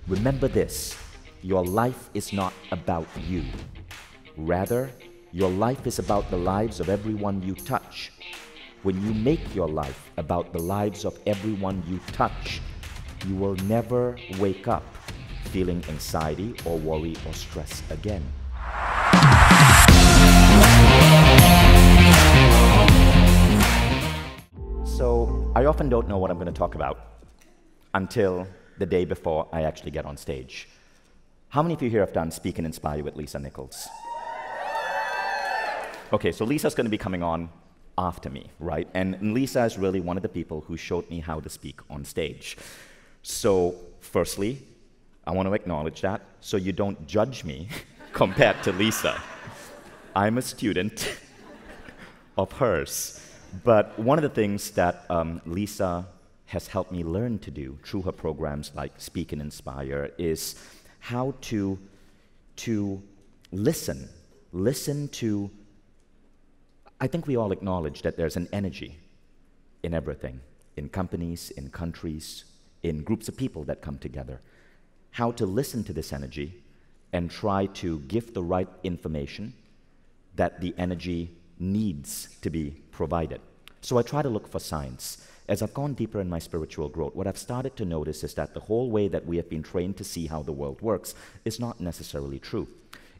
Remember this, your life is not about you. Rather, your life is about the lives of everyone you touch. When you make your life about the lives of everyone you touch, you will never wake up feeling anxiety or worry or stress again. So, I often don't know what I'm going to talk about until the day before I actually get on stage. How many of you here have done Speak and Inspire with Lisa Nichols? Okay, so Lisa's going to be coming on after me, right? And Lisa is really one of the people who showed me how to speak on stage. So, firstly, I want to acknowledge that so you don't judge me compared to Lisa. I'm a student of hers. But one of the things that Lisa has helped me learn to do through her programs like Speak and Inspire is how to listen. Listen to, I think we all acknowledge that there's an energy in everything, in companies, in countries, in groups of people that come together. How to listen to this energy and try to give the right information that the energy needs to be provided. So I try to look for signs. As I've gone deeper in my spiritual growth, what I've started to notice is that the whole way that we have been trained to see how the world works is not necessarily true.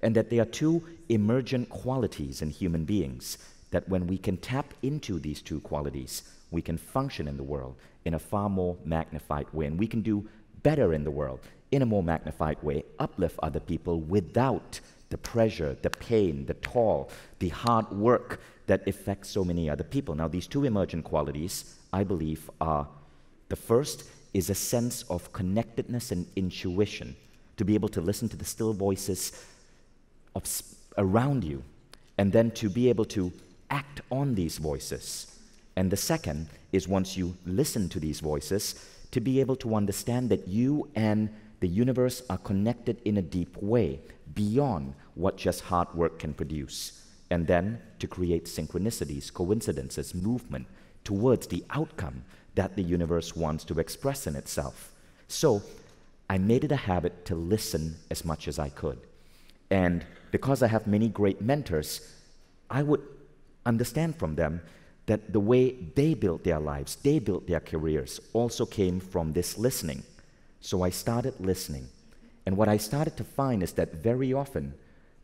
And that there are two emergent qualities in human beings, that when we can tap into these two qualities, we can function in the world in a far more magnified way, and we can do better in the world in a more magnified way, uplift other people without the pressure, the pain, the toil, the hard work that affects so many other people. Now, these two emergent qualities, I believe, are, the first is a sense of connectedness and intuition, to be able to listen to the still voices around you, and then to be able to act on these voices. And the second is, once you listen to these voices, to be able to understand that you and the universe are connected in a deep way, beyond what just hard work can produce. And then to create synchronicities, coincidences, movement towards the outcome that the universe wants to express in itself. So I made it a habit to listen as much as I could. And because I have many great mentors, I would understand from them that the way they built their lives, they built their careers, also came from this listening. So I started listening. And what I started to find is that very often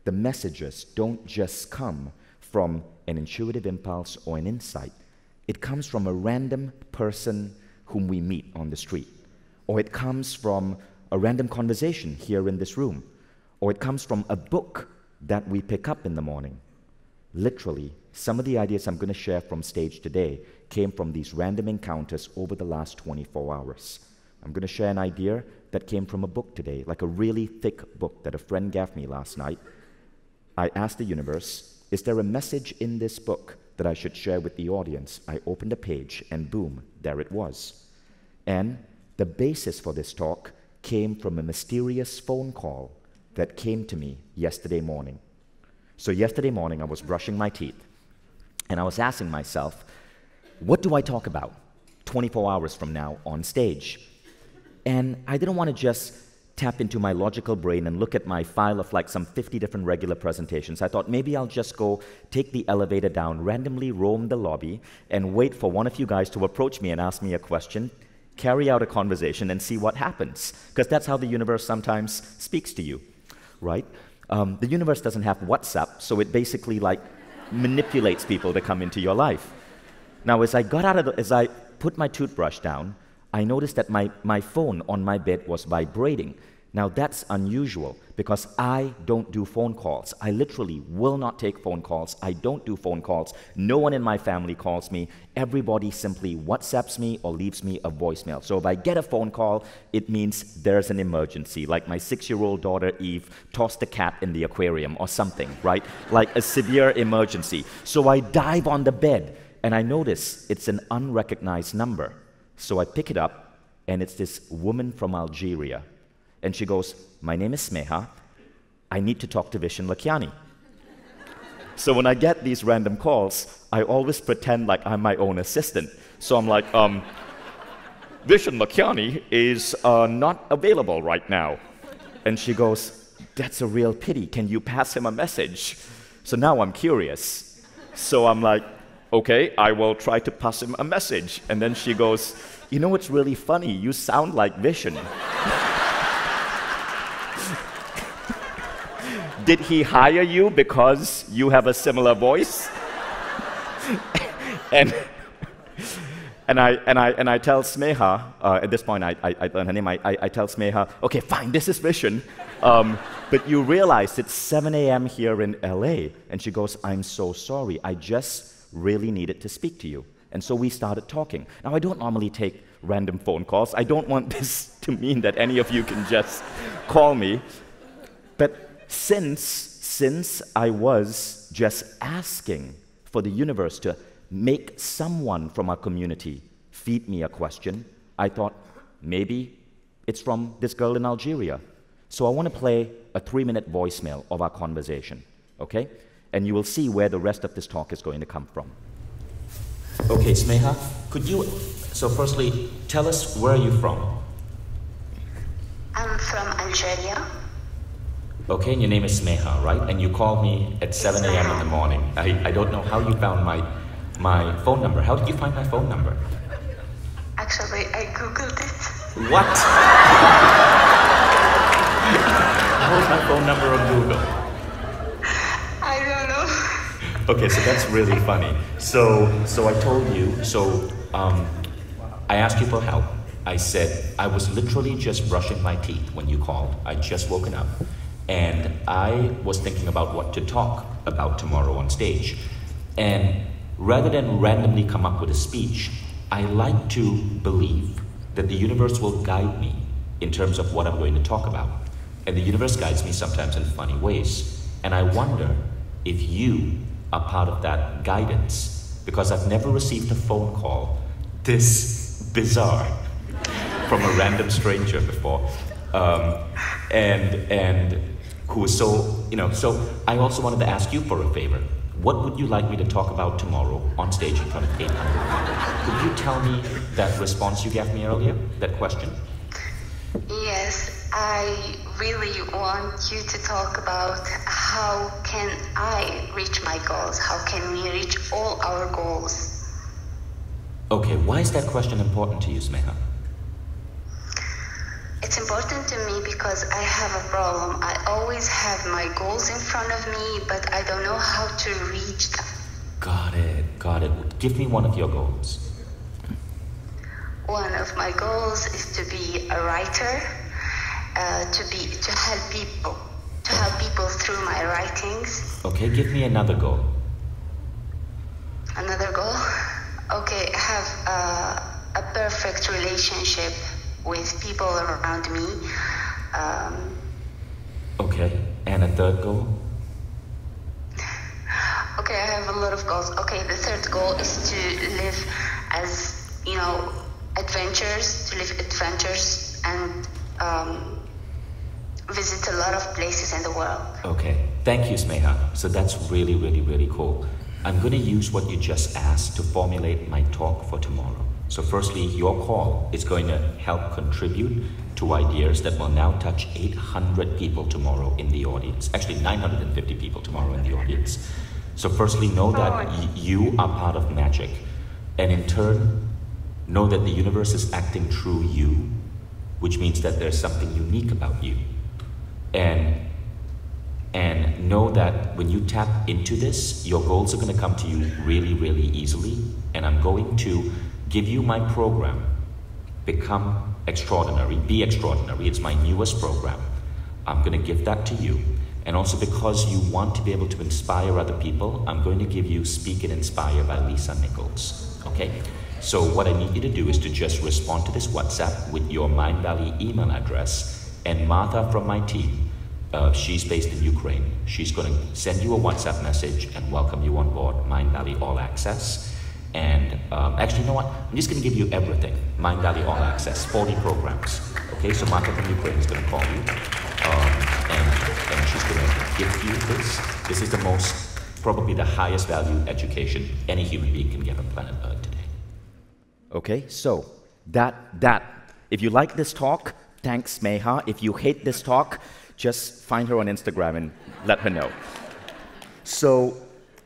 the messages don't just come from an intuitive impulse or an insight. It comes from a random person whom we meet on the street. Or it comes from a random conversation here in this room. Or it comes from a book that we pick up in the morning. Literally, some of the ideas I'm going to share from stage today came from these random encounters over the last 24 hours. I'm going to share an idea that came from a book today, like a really thick book that a friend gave me last night. I asked the universe, is there a message in this book that I should share with the audience? I opened a page and boom, there it was. And the basis for this talk came from a mysterious phone call that came to me yesterday morning. So yesterday morning I was brushing my teeth and I was asking myself, what do I talk about 24 hours from now on stage? And I didn't want to just tap into my logical brain and look at my file of like some 50 different regular presentations. I thought maybe I'll just go take the elevator down, randomly roam the lobby, and wait for one of you guys to approach me and ask me a question, carry out a conversation, and see what happens. Because that's how the universe sometimes speaks to you, right? The universe doesn't have WhatsApp, so it basically like manipulates people to come into your life. Now, as I put my toothbrush down, I noticed that my phone on my bed was vibrating. Now that's unusual because I don't do phone calls. I literally will not take phone calls. I don't do phone calls. No one in my family calls me. Everybody simply WhatsApps me or leaves me a voicemail. So if I get a phone call, it means there's an emergency, like my 6-year-old daughter Eve tossed a cat in the aquarium or something, right? Like a severe emergency. So I dive on the bed and I notice it's an unrecognized number. So I pick it up and it's this woman from Algeria. And she goes, my name is Smeha. I need to talk to Vishen Lakhiani. So when I get these random calls, I always pretend like I'm my own assistant. So I'm like, Vishen Lakhiani is not available right now. And she goes, that's a real pity. Can you pass him a message? So now I'm curious. So I'm like, okay, I will try to pass him a message. And then she goes, you know what's really funny? You sound like Vishen. Did he hire you because you have a similar voice? and I tell Smeha, at this point I learn her name, I tell Smeha, okay, fine, this is Vishen, but you realize it's 7 a.m. here in LA. And she goes, I'm so sorry, I just really needed to speak to you. And so we started talking. Now, I don't normally take random phone calls. I don't want this to mean that any of you can just call me. But since I was just asking for the universe to make someone from our community feed me a question, I thought maybe it's from this girl in Algeria. So I want to play a 3-minute voicemail of our conversation, okay? And you will see where the rest of this talk is going to come from. Okay, Smeha, could you, so firstly, tell us where are you from? I'm from Algeria. Okay, and your name is Smeha, right? And you called me at 7 a.m. in the morning. I don't know how you found my phone number. How did you find my phone number? Actually, I Googled it. What? How is my phone number on Google? I don't know. Okay, so that's really funny. So I told you, I asked you for help. I said, I was literally just brushing my teeth when you called. I'd just woken up. And I was thinking about what to talk about tomorrow on stage. And rather than randomly come up with a speech, I like to believe that the universe will guide me in terms of what I'm going to talk about. And the universe guides me sometimes in funny ways. And I wonder if you are part of that guidance, because I've never received a phone call this bizarre from a random stranger before. And who is so, so I also wanted to ask you for a favor. What would you like me to talk about tomorrow on stage in front of 800 people? Could you tell me that response you gave me earlier, that question? Yes, I really want you to talk about how can I reach my goals? How can we reach all our goals? Okay, why is that question important to you, Smeha? It's important to me because I have a problem. I always have my goals in front of me, but I don't know how to reach them. Got it. Give me one of your goals. One of my goals is to be a writer, to help people through my writings. Okay, give me another goal. Another goal? Okay, have a perfect relationship with people around me. Okay, and a third goal? Okay, I have a lot of goals. Okay, the third goal is to live as, adventures and visit a lot of places in the world. Okay, thank you, Smeha. So that's really, really, really cool. I'm going to use what you just asked to formulate my talk for tomorrow. So firstly, your call is going to help contribute to ideas that will now touch 800 people tomorrow in the audience. Actually, 950 people tomorrow in the audience. So firstly, know that you are part of magic. And in turn, know that the universe is acting through you, which means that there's something unique about you. And know that when you tap into this, your goals are going to come to you really, really easily. And I'm going to give you my program, Become Extraordinary, Be Extraordinary. It's my newest program. I'm going to give that to you. And also because you want to be able to inspire other people, I'm going to give you Speak and Inspire by Lisa Nichols. Okay? So what I need you to do is to just respond to this WhatsApp with your Mind Valley email address, and Martha from my team, she's based in Ukraine. She's going to send you a WhatsApp message and welcome you on board Mind Valley All Access. And actually, you know what? I'm just going to give you everything. Mind Valley All Access, 40 programs. Okay, so Martha from Ukraine is going to call you. And she's going to give you this. This is the most, probably the highest value education any human being can get on planet Earth today. Okay, so If you like this talk, thanks, Smeha. If you hate this talk, just find her on Instagram and let her know. So,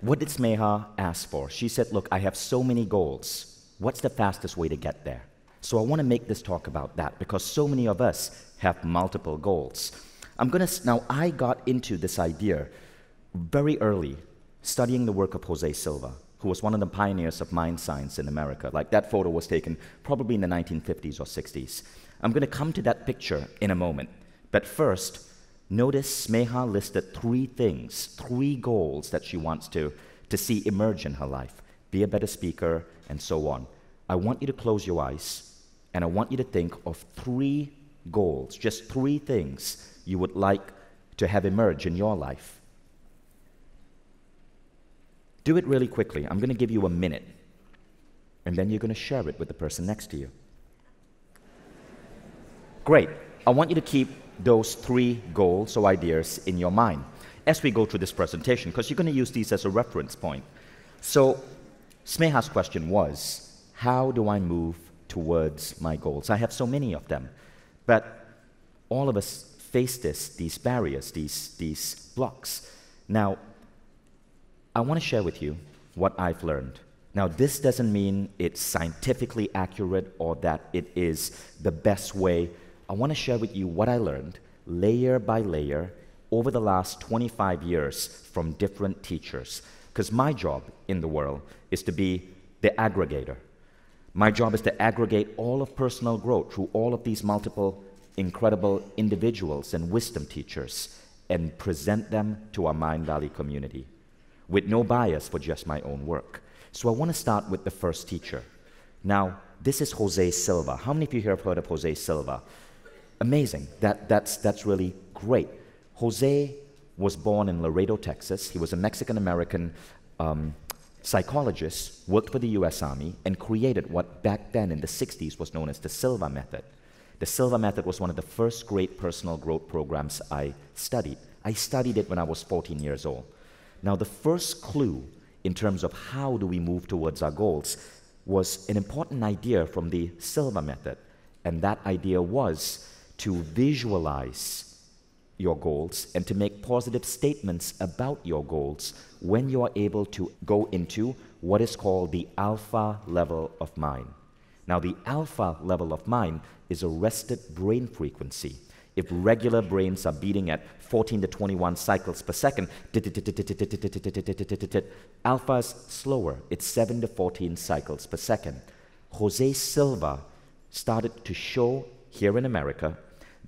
what did Smeha ask for? She said, look, I have so many goals. What's the fastest way to get there? So I want to make this talk about that because so many of us have multiple goals. Now, I got into this idea very early, studying the work of José Silva, who was one of the pioneers of mind science in America. Like, that photo was taken probably in the 1950s or 60s. I'm going to come to that picture in a moment. But first, notice Smeha listed 3 things, 3 goals that she wants to see emerge in her life. Be a better speaker, and so on. I want you to close your eyes, and I want you to think of 3 goals, just 3 things you would like to have emerge in your life. Do it really quickly. I'm going to give you a minute, and then you're going to share it with the person next to you. Great. I want you to keep those 3 goals or ideas in your mind as we go through this presentation, because you're going to use these as a reference point. So, Smeha's question was, how do I move towards my goals? I have so many of them, but all of us face these barriers, these blocks. Now, I want to share with you what I've learned. Now, this doesn't mean it's scientifically accurate or that it is the best way. I want to share with you what I learned layer by layer over the last 25 years from different teachers. Because my job in the world is to be the aggregator. My job is to aggregate all of personal growth through all of these multiple incredible individuals and wisdom teachers and present them to our Mind Valley community with no bias for just my own work. So I want to start with the first teacher. Now, this is José Silva. How many of you here have heard of José Silva? Amazing. That's really great. José was born in Laredo, Texas. He was a Mexican-American psychologist, worked for the U.S. Army, and created what back then in the 60s was known as the Silva method. The Silva method was one of the first great personal growth programs I studied. I studied it when I was 14 years old. Now, the first clue in terms of how do we move towards our goals was an important idea from the Silva method, and that idea was to visualize your goals and to make positive statements about your goals when you are able to go into what is called the alpha level of mind. Now, the alpha level of mind is a rested brain frequency. If regular brains are beating at 14 to 21 cycles per second, alpha is slower. It's 7 to 14 cycles per second. José Silva started to show here in America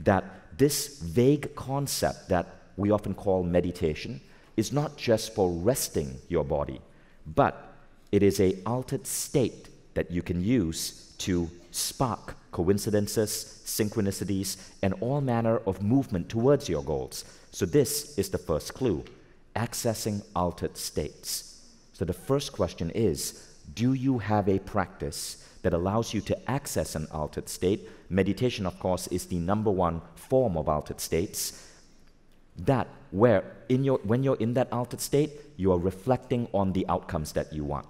that this vague concept that we often call meditation is not just for resting your body, but it is an altered state that you can use to spark coincidences, synchronicities, and all manner of movement towards your goals. So this is the first clue, accessing altered states. So the first question is, do you have a practice that allows you to access an altered state? Meditation, of course, is the #1 form of altered states. That where when you're in that altered state, you are reflecting on the outcomes that you want.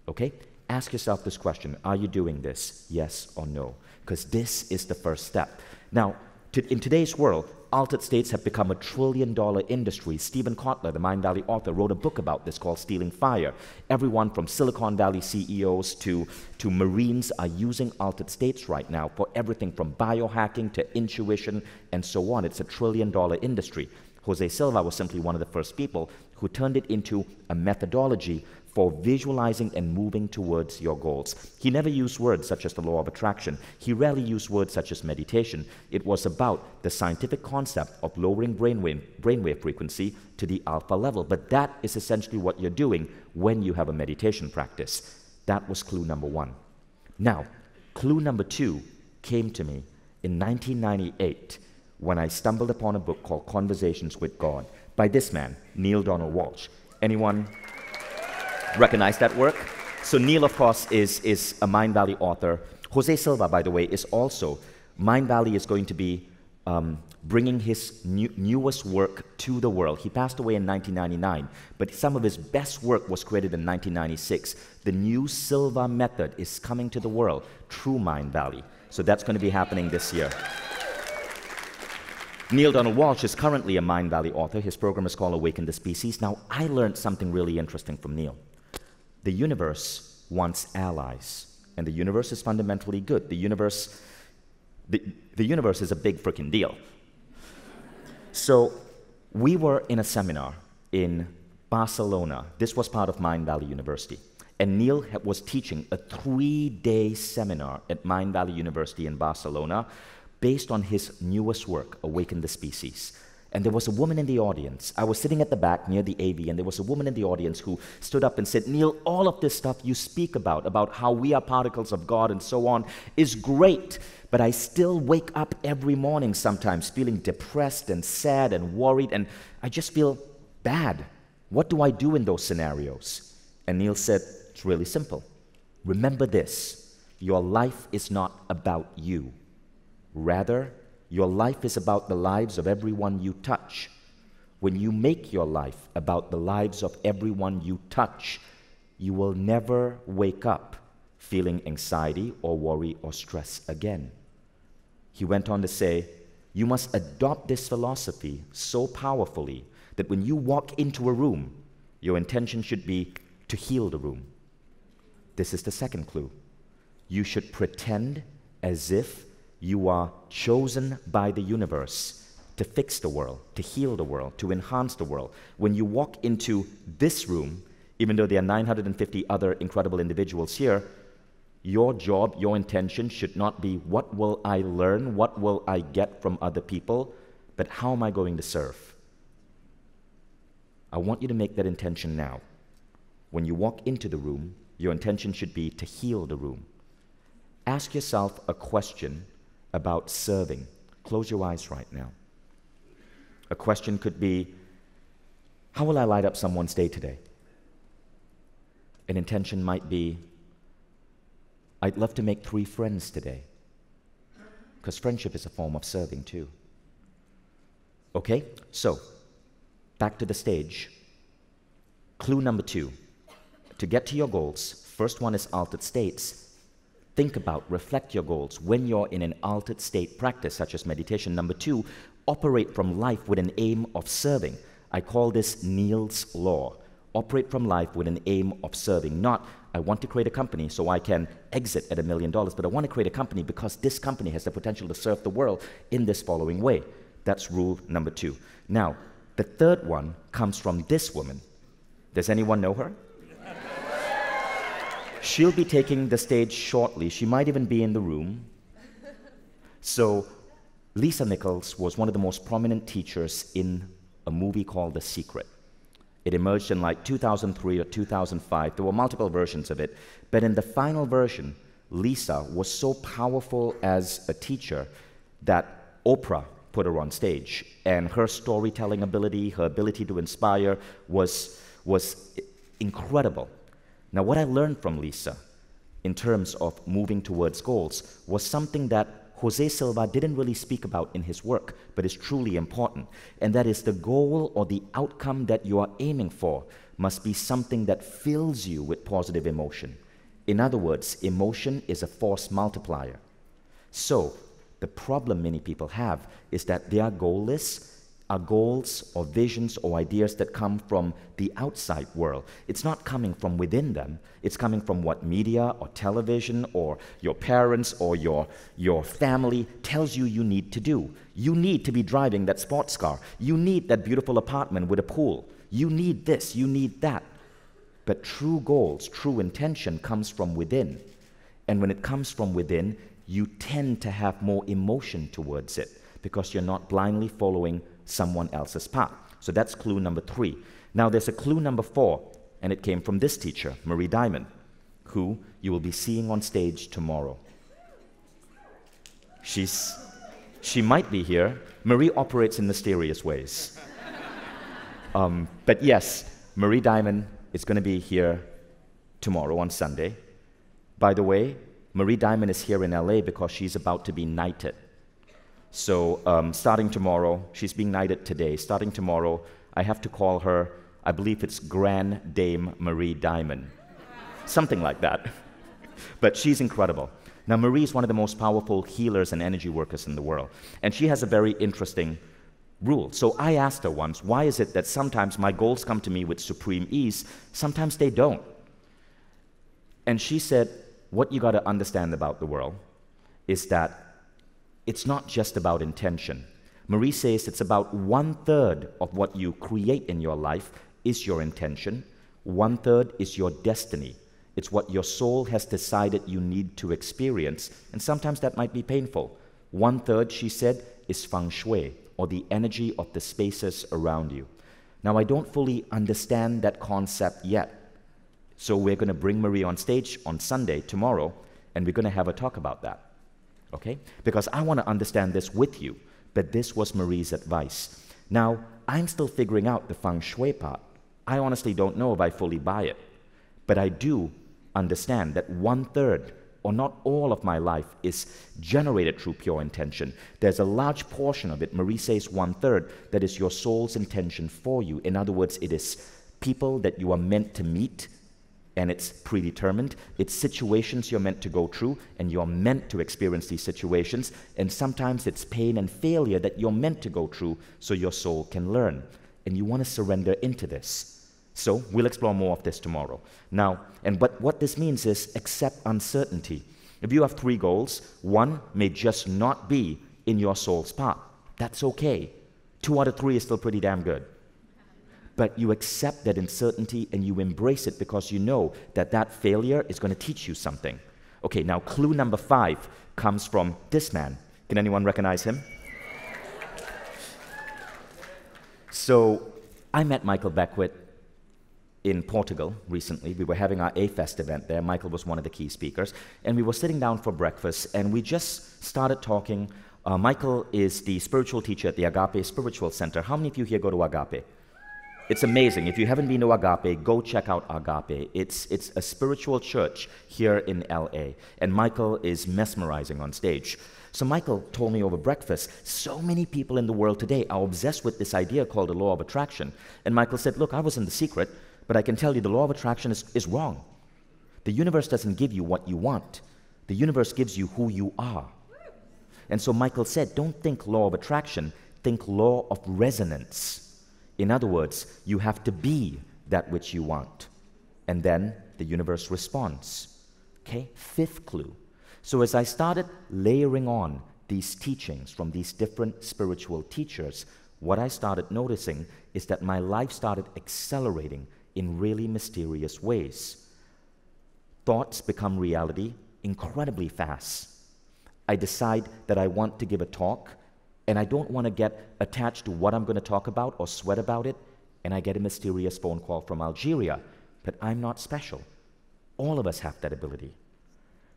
Okay? Ask yourself this question: are you doing this? Yes or no? Because this is the first step. Now, in today's world, altered states have become a $1 trillion industry. Stephen Kotler, the Mind Valley author, wrote a book about this called Stealing Fire. Everyone from Silicon Valley CEOs to Marines are using altered states right now for everything from biohacking to intuition and so on. It's a $1 trillion industry. José Silva was simply one of the first people who turned it into a methodology for visualizing and moving towards your goals. He never used words such as the law of attraction. He rarely used words such as meditation. It was about the scientific concept of lowering brainwave frequency to the alpha level. But that is essentially what you're doing when you have a meditation practice. That was clue #1. Now, clue #2 came to me in 1998 when I stumbled upon a book called Conversations with God by this man, Neale Donald Walsh. Anyone recognize that work? So Neale, of course, is a Mind Valley author. José Silva, by the way, is also, Mind Valley is going to be bringing his newest work to the world. He passed away in 1999, but some of his best work was created in 1996. The new Silva method is coming to the world through Mindvalley. So that's going to be happening this year. Neale Donald Walsch is currently a Mindvalley author. His program is called Awaken the Species. Now, I learned something really interesting from Neale. The universe wants allies, and the universe is fundamentally good. The universe is a big freaking deal. So we were in a seminar in Barcelona. This was part of Mindvalley University. And Neale was teaching a 3-day seminar at Mindvalley University in Barcelona based on his newest work, Awaken the Species. And there was a woman in the audience. I was sitting at the back near the AV, and there was a woman in the audience who stood up and said, Neale, all of this stuff you speak about how we are particles of God and so on, is great. But I still wake up every morning sometimes feeling depressed and sad and worried, and I just feel bad. What do I do in those scenarios? And Neale said, it's really simple. Remember this, your life is not about you. Rather, your life is about the lives of everyone you touch. When you make your life about the lives of everyone you touch, you will never wake up feeling anxiety or worry or stress again. He went on to say, you must adopt this philosophy so powerfully that when you walk into a room, your intention should be to heal the room. This is the second clue. You should pretend as if you are chosen by the universe to fix the world, to heal the world, to enhance the world. When you walk into this room, even though there are 950 other incredible individuals here, your job, your intention should not be what will I learn, what will I get from other people, but how am I going to serve? I want you to make that intention now. When you walk into the room, your intention should be to heal the room. Ask yourself a question about serving. Close your eyes right now. A question could be, how will I light up someone's day today? An intention might be, I'd love to make 3 friends today, because friendship is a form of serving too. Okay, so back to the stage. Clue number 2. To get to your goals, first one is altered states. Think about, reflect your goals when you're in an altered state practice, such as meditation. Number 2, operate from life with an aim of serving. I call this Neale's Law. Operate from life with an aim of serving. Not, I want to create a company so I can exit at $1 million, but I want to create a company because this company has the potential to serve the world in this following way. That's rule number 2. Now, the third one comes from this woman. Does anyone know her? She'll be taking the stage shortly. She might even be in the room. So, Lisa Nichols was one of the most prominent teachers in a movie called The Secret. It emerged in like 2003 or 2005. There were multiple versions of it. But in the final version, Lisa was so powerful as a teacher that Oprah put her on stage. And her storytelling ability, her ability to inspire was incredible. Now, what I learned from Lisa in terms of moving towards goals was something that José Silva didn't really speak about in his work, but is truly important. And that is the goal or the outcome that you are aiming for must be something that fills you with positive emotion. In other words, emotion is a force multiplier. So, the problem many people have is that their goal lists are goals or visions or ideas that come from the outside world. It's not coming from within them. It's coming from what media or television or your parents or your family tells you you need to do. You need to be driving that sports car. You need that beautiful apartment with a pool. You need this, you need that. But true goals, true intention comes from within. And when it comes from within, you tend to have more emotion towards it because you're not blindly following someone else's path. So that's clue number 3. Now there's a clue number 4, and it came from this teacher, Marie Diamond, who you will be seeing on stage tomorrow. She might be here. Marie operates in mysterious ways. But yes, Marie Diamond is going to be here tomorrow on Sunday. By the way, Marie Diamond is here in LA because she's about to be knighted. So starting tomorrow, she's being knighted today. Starting tomorrow, I have to call her, I believe it's Grand Dame Marie Diamond. Something like that. But she's incredible. Now, Marie is one of the most powerful healers and energy workers in the world. And she has a very interesting rule. So I asked her once, why is it that sometimes my goals come to me with supreme ease, sometimes they don't? And she said, what you got to understand about the world is that it's not just about intention. Marie says it's about 1/3 of what you create in your life is your intention. 1/3 is your destiny. It's what your soul has decided you need to experience. And sometimes that might be painful. 1/3, she said, is feng shui, or the energy of the spaces around you. Now, I don't fully understand that concept yet. So we're going to bring Marie on stage on Sunday, tomorrow, and we're going to have a talk about that. Okay? Because I want to understand this with you. But this was Marie's advice. Now, I'm still figuring out the feng shui part. I honestly don't know if I fully buy it. But I do understand that 1/3, or not all of my life, is generated through pure intention. There's a large portion of it, Marie says 1/3, that is your soul's intention for you. In other words, it is people that you are meant to meet, and it's predetermined. It's situations you're meant to go through, and you're meant to experience these situations. And sometimes it's pain and failure that you're meant to go through so your soul can learn. And you want to surrender into this. So we'll explore more of this tomorrow. Now, but what this means is accept uncertainty. If you have 3 goals, 1 may just not be in your soul's path. That's okay. 2 out of 3 is still pretty damn good. But you accept that uncertainty and you embrace it because you know that that failure is going to teach you something. Okay, now clue number 5 comes from this man. Can anyone recognize him? So I met Michael Beckwith in Portugal recently. We were having our A-Fest event there. Michael was one of the key speakers. And we were sitting down for breakfast and we just started talking. Michael is the spiritual teacher at the Agape Spiritual Center. How many of you here go to Agape? It's amazing. If you haven't been to Agape, go check out Agape. It's a spiritual church here in LA. And Michael is mesmerizing on stage. So Michael told me over breakfast, so many people in the world today are obsessed with this idea called the law of attraction. And Michael said, look, I was in the secret, but I can tell you the law of attraction is wrong. The universe doesn't give you what you want. The universe gives you who you are. And so Michael said, don't think law of attraction, think law of resonance. In other words, you have to be that which you want. And then the universe responds. Okay, 5th clue. So as I started layering on these teachings from these different spiritual teachers, what I started noticing is that my life started accelerating in really mysterious ways. Thoughts become reality incredibly fast. I decide that I want to give a talk, and I don't want to get attached to what I'm going to talk about or sweat about it, and I get a mysterious phone call from Algeria. But I'm not special. All of us have that ability.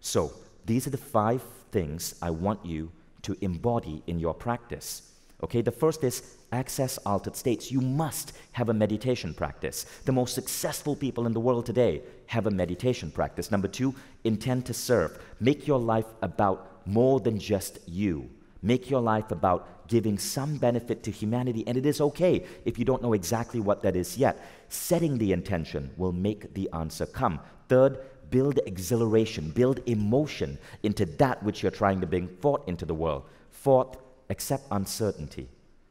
So these are the 5 things I want you to embody in your practice. Okay, the first is access altered states. You must have a meditation practice. The most successful people in the world today have a meditation practice. Number 2, intend to serve. Make your life about more than just you. Make your life about giving some benefit to humanity, and it is okay if you don't know exactly what that is yet. Setting the intention will make the answer come. 3rd, build exhilaration, build emotion into that which you're trying to bring forth into the world. 4th, accept uncertainty.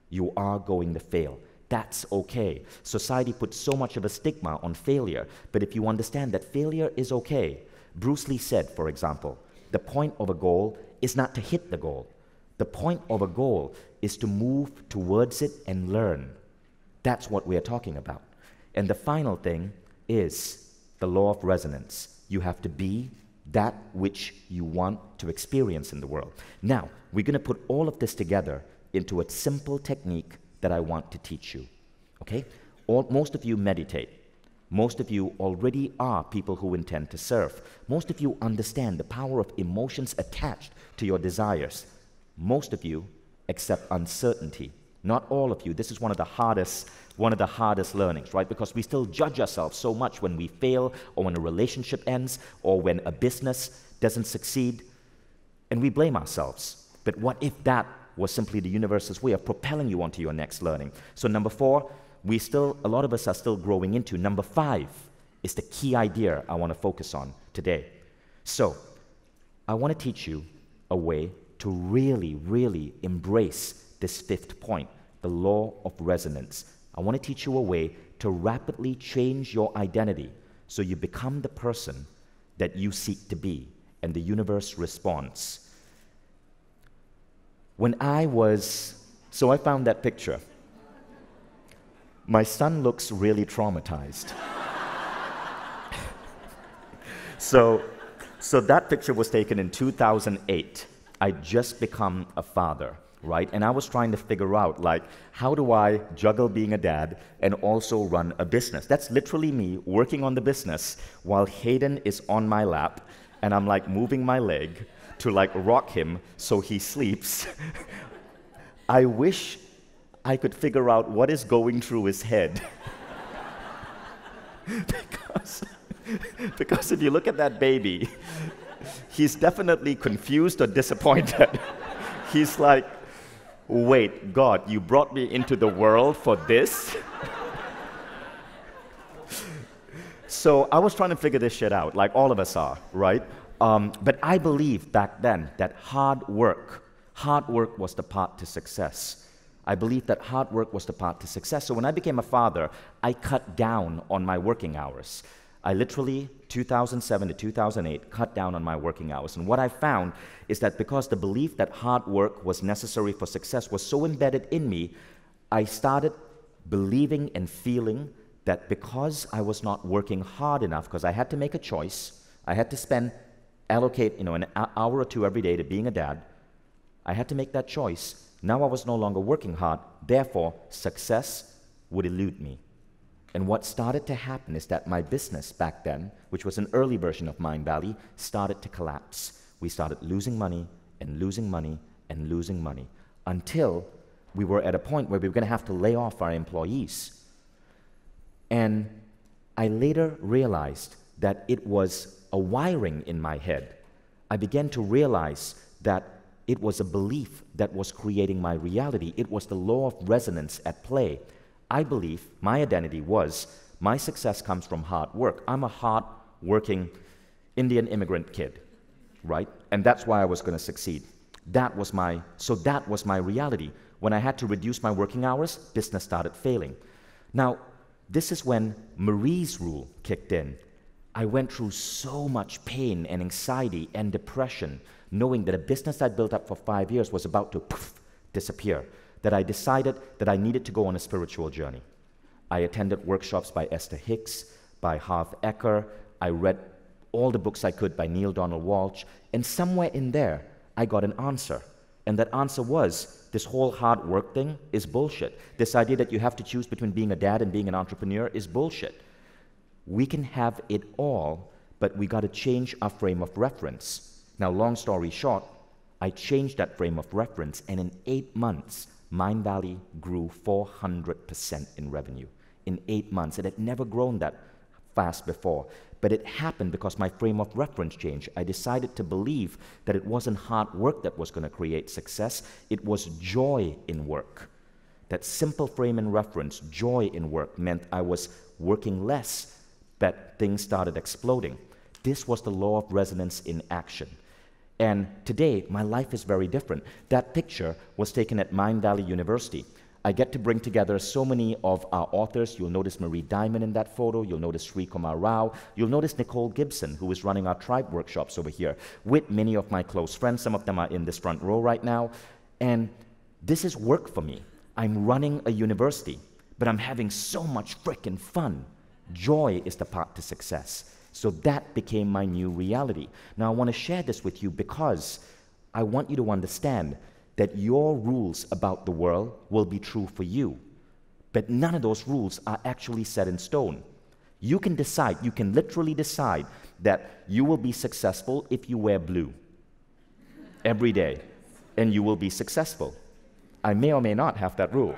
You are going to fail. That's okay. Society puts so much of a stigma on failure, but if you understand that failure is okay, Bruce Lee said, for example, the point of a goal is not to hit the goal. The point of a goal is to move towards it and learn. That's what we're talking about. And the final thing is the law of resonance. You have to be that which you want to experience in the world. Now, we're going to put all of this together into a simple technique that I want to teach you. Okay? Most of you meditate. Most of you already are people who intend to serve. Most of you understand the power of emotions attached to your desires. Most of you accept uncertainty. Not all of you. This is one of the hardest learnings, right? Because we still judge ourselves so much when we fail, or when a relationship ends, or when a business doesn't succeed, and we blame ourselves. But what if that was simply the universe's way of propelling you onto your next learning. So number 4, a lot of us are still growing into. Number 5 is the key idea I want to focus on today. So I want to teach you a way to really, really embrace this 5th point, the law of resonance. I want to teach you a way to rapidly change your identity so you become the person that you seek to be, and the universe responds. So I found that picture. My son looks really traumatized. So that picture was taken in 2008. I'd just become a father, right? And I was trying to figure out, like, how do I juggle being a dad and also run a business? That's literally me working on the business while Hayden is on my lap, and I'm like moving my leg to like rock him so he sleeps. I wish I could figure out what is going through his head. Because if you look at that baby, he's definitely confused or disappointed. He's like, wait, God, you brought me into the world for this? So I was trying to figure this shit out, like all of us are, right? But I believed back then that hard work was the path to success. I believed that hard work was the path to success. So when I became a father, I cut down on my working hours. I literally, 2007 to 2008, cut down on my working hours. And what I found is that because the belief that hard work was necessary for success was so embedded in me, I started believing and feeling that because I was not working hard enough, because I had to make a choice, I had to allocate an hour or 2 every day to being a dad, I had to make that choice. Now I was no longer working hard, therefore success would elude me. And what started to happen is that my business back then, which was an early version of Mindvalley, started to collapse. We started losing money and losing money and losing money until we were at a point where we were going to have to lay off our employees. And I later realized that it was a wiring in my head. I began to realize that it was a belief that was creating my reality. It was the law of resonance at play. I believe my identity was, my success comes from hard work. I'm a hard-working Indian immigrant kid, right? And that's why I was going to succeed. That was my reality. When I had to reduce my working hours, business started failing. Now, this is when Marie's rule kicked in. I went through so much pain and anxiety and depression, knowing that a business I'd built up for 5 years was about to disappear, that I decided that I needed to go on a spiritual journey. I attended workshops by Esther Hicks, by Harv Eker. I read all the books I could by Neale Donald Walsh, and somewhere in there, I got an answer. And that answer was, this whole hard work thing is bullshit. This idea that you have to choose between being a dad and being an entrepreneur is bullshit. We can have it all, but we got to change our frame of reference. Now, long story short, I changed that frame of reference, and in 8 months, Mindvalley grew 400% in revenue. In 8 months. It had never grown that fast before. But it happened because my frame of reference changed. I decided to believe that it wasn't hard work that was going to create success. It was joy in work. That simple frame and reference, joy in work, meant I was working less, but things started exploding. This was the law of resonance in action. And today, my life is very different. That picture was taken at Mindvalley University. I get to bring together so many of our authors. You'll notice Marie Diamond in that photo. You'll notice Sri Kumar Rao. You'll notice Nicole Gibson, who is running our tribe workshops over here, with many of my close friends. Some of them are in this front row right now. And this is work for me. I'm running a university, but I'm having so much frickin' fun. Joy is the path to success. So that became my new reality. Now, I want to share this with you because I want you to understand that your rules about the world will be true for you. But none of those rules are actually set in stone. You can decide, you can literally decide that you will be successful if you wear blue every day, and you will be successful. I may or may not have that rule.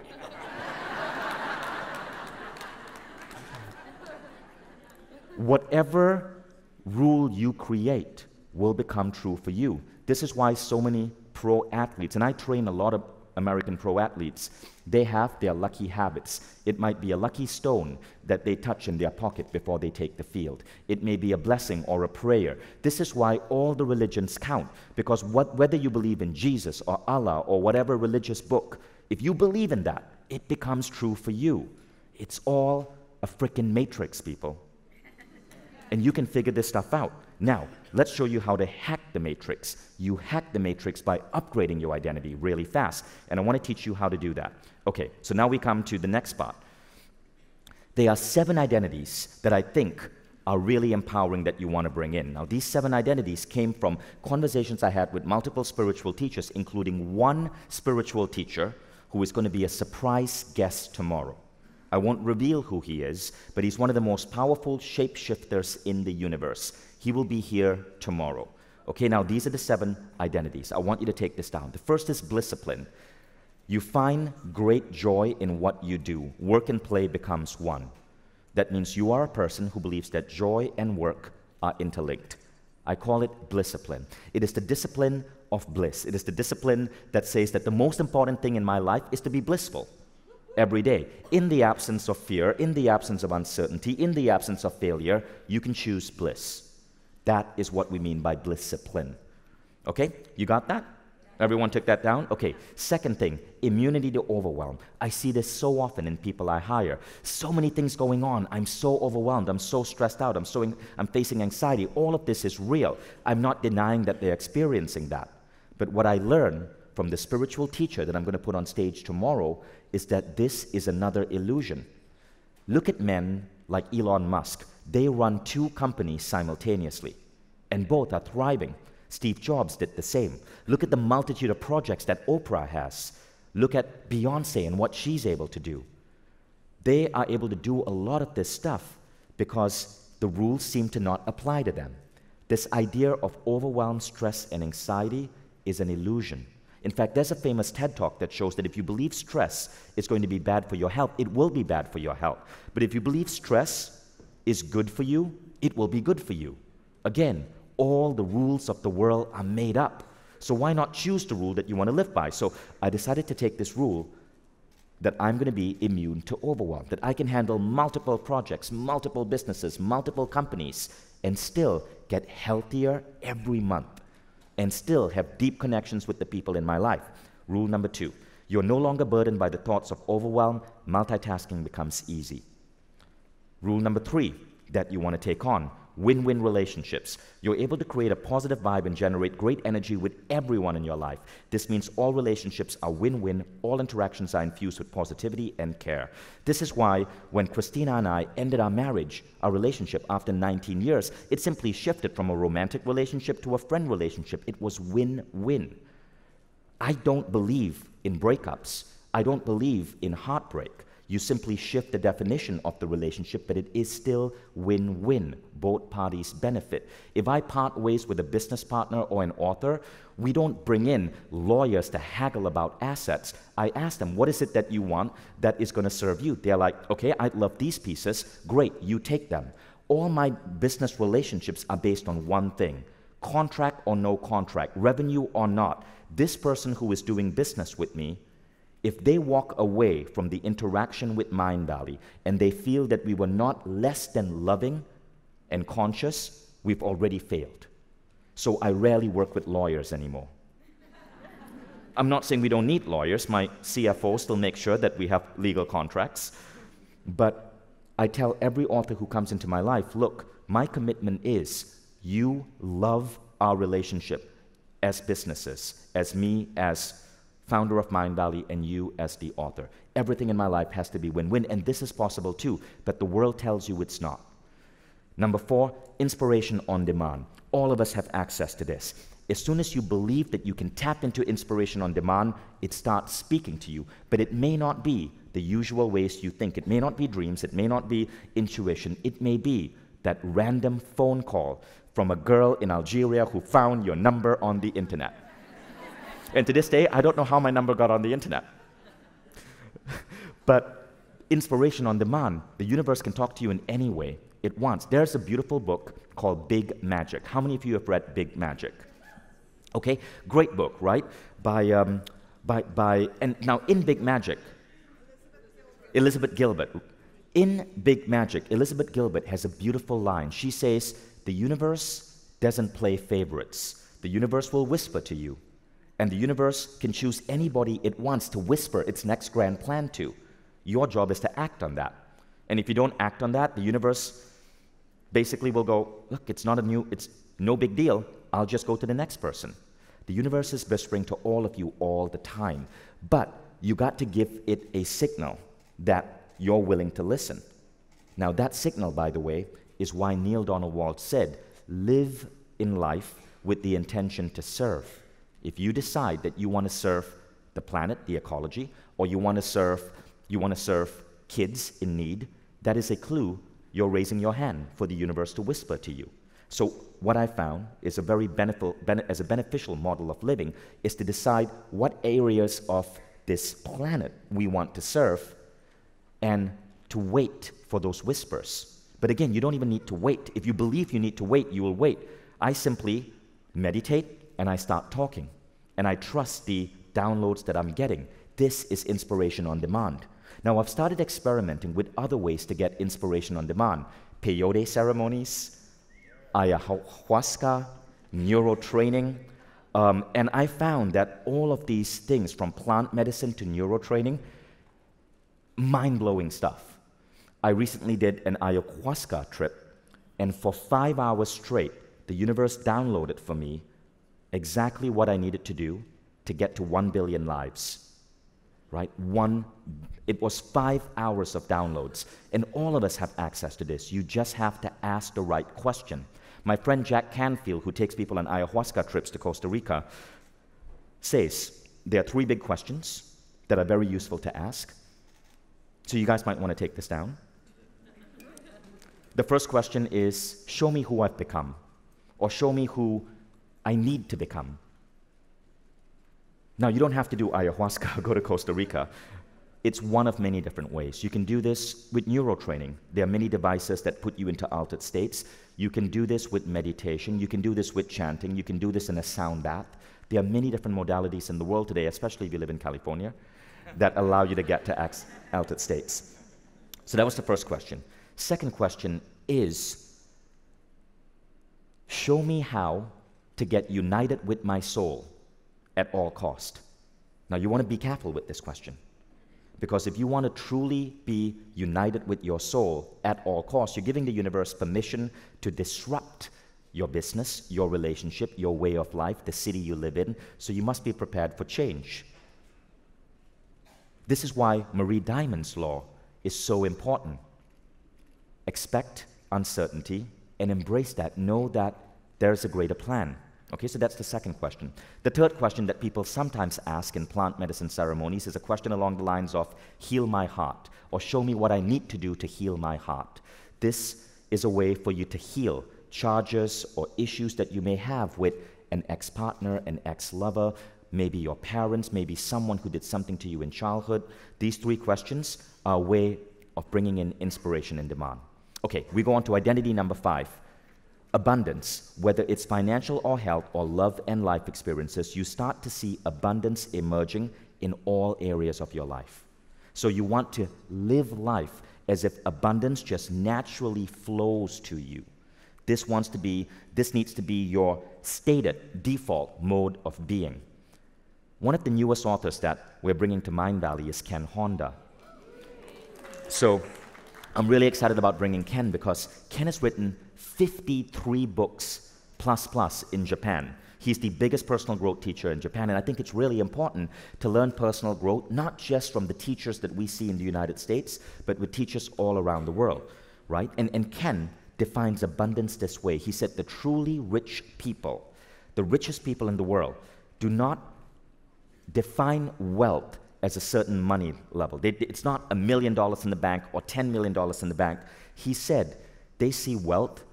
Whatever rule you create will become true for you. This is why so many pro athletes, and I train a lot of American pro athletes, they have their lucky habits. It might be a lucky stone that they touch in their pocket before they take the field. It may be a blessing or a prayer. This is why all the religions count, because whether you believe in Jesus or Allah or whatever religious book, if you believe in that, it becomes true for you. It's all a freaking matrix, people. And you can figure this stuff out. Now, let's show you how to hack the matrix. You hack the matrix by upgrading your identity really fast. And I want to teach you how to do that. Okay, so now we come to the next part. There are 7 identities that I think are really empowering that you want to bring in. Now, these 7 identities came from conversations I had with multiple spiritual teachers, including one spiritual teacher who is going to be a surprise guest tomorrow. I won't reveal who he is, but he's one of the most powerful shapeshifters in the universe. He will be here tomorrow. Okay, now these are the 7 identities. I want you to take this down. The first is blisscipline. You find great joy in what you do. Work and play becomes one. That means you are a person who believes that joy and work are interlinked. I call it blisscipline. It is the discipline of bliss. It is the discipline that says that the most important thing in my life is to be blissful every day. In the absence of fear, in the absence of uncertainty, in the absence of failure, you can choose bliss. That is what we mean by blisscipline. Okay, you got that? Everyone took that down? Okay, second thing, immunity to overwhelm. I see this so often in people I hire. So many things going on. I'm so overwhelmed. I'm so stressed out. I'm facing anxiety. All of this is real. I'm not denying that they're experiencing that. But what I learned from the spiritual teacher that I'm going to put on stage tomorrow is that this is another illusion. Look at men like Elon Musk. They run 2 companies simultaneously, and both are thriving. Steve Jobs did the same. Look at the multitude of projects that Oprah has. Look at Beyonce and what she's able to do. They are able to do a lot of this stuff because the rules seem to not apply to them. This idea of overwhelm, stress, and anxiety is an illusion. In fact, there's a famous TED Talk that shows that if you believe stress is going to be bad for your health, it will be bad for your health. But if you believe stress is good for you, it will be good for you. Again, all the rules of the world are made up. So why not choose the rule that you want to live by? So I decided to take this rule that I'm going to be immune to overwhelm, that I can handle multiple projects, multiple businesses, multiple companies, and still get healthier every month, and still have deep connections with the people in my life. Rule number 2, you're no longer burdened by the thoughts of overwhelm. Multitasking becomes easy. Rule number 3 that you want to take on, win-win relationships. You're able to create a positive vibe and generate great energy with everyone in your life. This means all relationships are win-win, all interactions are infused with positivity and care. This is why when Christina and I ended our marriage, our relationship after 19 years, it simply shifted from a romantic relationship to a friend relationship. It was win-win. I don't believe in breakups. I don't believe in heartbreak. You simply shift the definition of the relationship, but it is still win-win. Both parties benefit. If I part ways with a business partner or an author, we don't bring in lawyers to haggle about assets. I ask them, what is it that you want that is going to serve you? They're like, okay, I love these pieces. Great, you take them. All my business relationships are based on one thing: contract or no contract, revenue or not. This person who is doing business with me, if they walk away from the interaction with Mindvalley and they feel that we were not less than loving and conscious, we've already failed. So I rarely work with lawyers anymore. I'm not saying we don't need lawyers. My CFO still makes sure that we have legal contracts. But I tell every author who comes into my life, look, my commitment is you love our relationship as businesses, as me as founder of Mindvalley, and you as the author. Everything in my life has to be win-win, and this is possible too, but the world tells you it's not. Number 4, inspiration on demand. All of us have access to this. As soon as you believe that you can tap into inspiration on demand, it starts speaking to you, but it may not be the usual ways you think. It may not be dreams, it may not be intuition, it may be that random phone call from a girl in Algeria who found your number on the internet. And to this day, I don't know how my number got on the internet. But inspiration on demand, the universe can talk to you in any way it wants. There's a beautiful book called Big Magic. How many of you have read Big Magic? Okay, great book, right? And now in Big Magic, Elizabeth Gilbert. In Big Magic, Elizabeth Gilbert has a beautiful line. She says, the universe doesn't play favorites. The universe will whisper to you. And the universe can choose anybody it wants to whisper its next grand plan to. Your job is to act on that. And if you don't act on that, the universe basically will go, look, it's no big deal. I'll just go to the next person. The universe is whispering to all of you all the time. But you got to give it a signal that you're willing to listen. Now that signal, by the way, is why Neale Donald Walsch said, live in life with the intention to serve. If you decide that you want to serve the planet, the ecology, or you want to serve kids in need, that is a clue you're raising your hand for the universe to whisper to you. So what I found is a very beneficial model of living is to decide what areas of this planet we want to serve and to wait for those whispers. But again, you don't even need to wait. If you believe you need to wait, you will wait. I simply meditate and I start talking. And I trust the downloads that I'm getting. This is inspiration on demand. Now, I've started experimenting with other ways to get inspiration on demand. Peyote ceremonies, ayahuasca, neurotraining. And I found that all of these things, from plant medicine to neurotraining, mind-blowing stuff. I recently did an ayahuasca trip, and for 5 hours straight, the universe downloaded for me exactly what I needed to do to get to 1 billion lives, right? It was 5 hours of downloads, and all of us have access to this. You just have to ask the right question. My friend Jack Canfield, who takes people on ayahuasca trips to Costa Rica, says there are 3 big questions that are very useful to ask. So you guys might want to take this down. The first question is, show me who I've become, or show me who I need to become. Now, you don't have to do ayahuasca or go to Costa Rica. It's one of many different ways. You can do this with neurotraining. There are many devices that put you into altered states. You can do this with meditation. You can do this with chanting. You can do this in a sound bath. There are many different modalities in the world today, especially if you live in California, that allow you to get to altered states. So that was the first question. Second question is, show me how to get united with my soul at all cost. Now, you want to be careful with this question, because if you want to truly be united with your soul at all costs, you're giving the universe permission to disrupt your business, your relationship, your way of life, the city you live in, so you must be prepared for change. This is why Marie Diamond's law is so important. Expect uncertainty and embrace that. Know that there's a greater plan. Okay, so that's the second question. The third question that people sometimes ask in plant medicine ceremonies is a question along the lines of, heal my heart, or show me what I need to do to heal my heart. This is a way for you to heal charges or issues that you may have with an ex-partner, an ex-lover, maybe your parents, maybe someone who did something to you in childhood. These 3 questions are a way of bringing in inspiration and demand. Okay, we go on to identity number 5. Abundance, whether it's financial or health or love and life experiences, you start to see abundance emerging in all areas of your life. So you want to live life as if abundance just naturally flows to you. This needs to be your stated default mode of being. One of the newest authors that we're bringing to Mind Valley is Ken Honda. So I'm really excited about bringing Ken because Ken has written 53 books plus in Japan. He's the biggest personal growth teacher in Japan, and I think it's really important to learn personal growth, not just from the teachers that we see in the United States, but with teachers all around the world, right? And Ken defines abundance this way. He said the truly rich people, the richest people in the world, do not define wealth as a certain money level. It's not $1 million in the bank or $10 million in the bank. He said they see wealth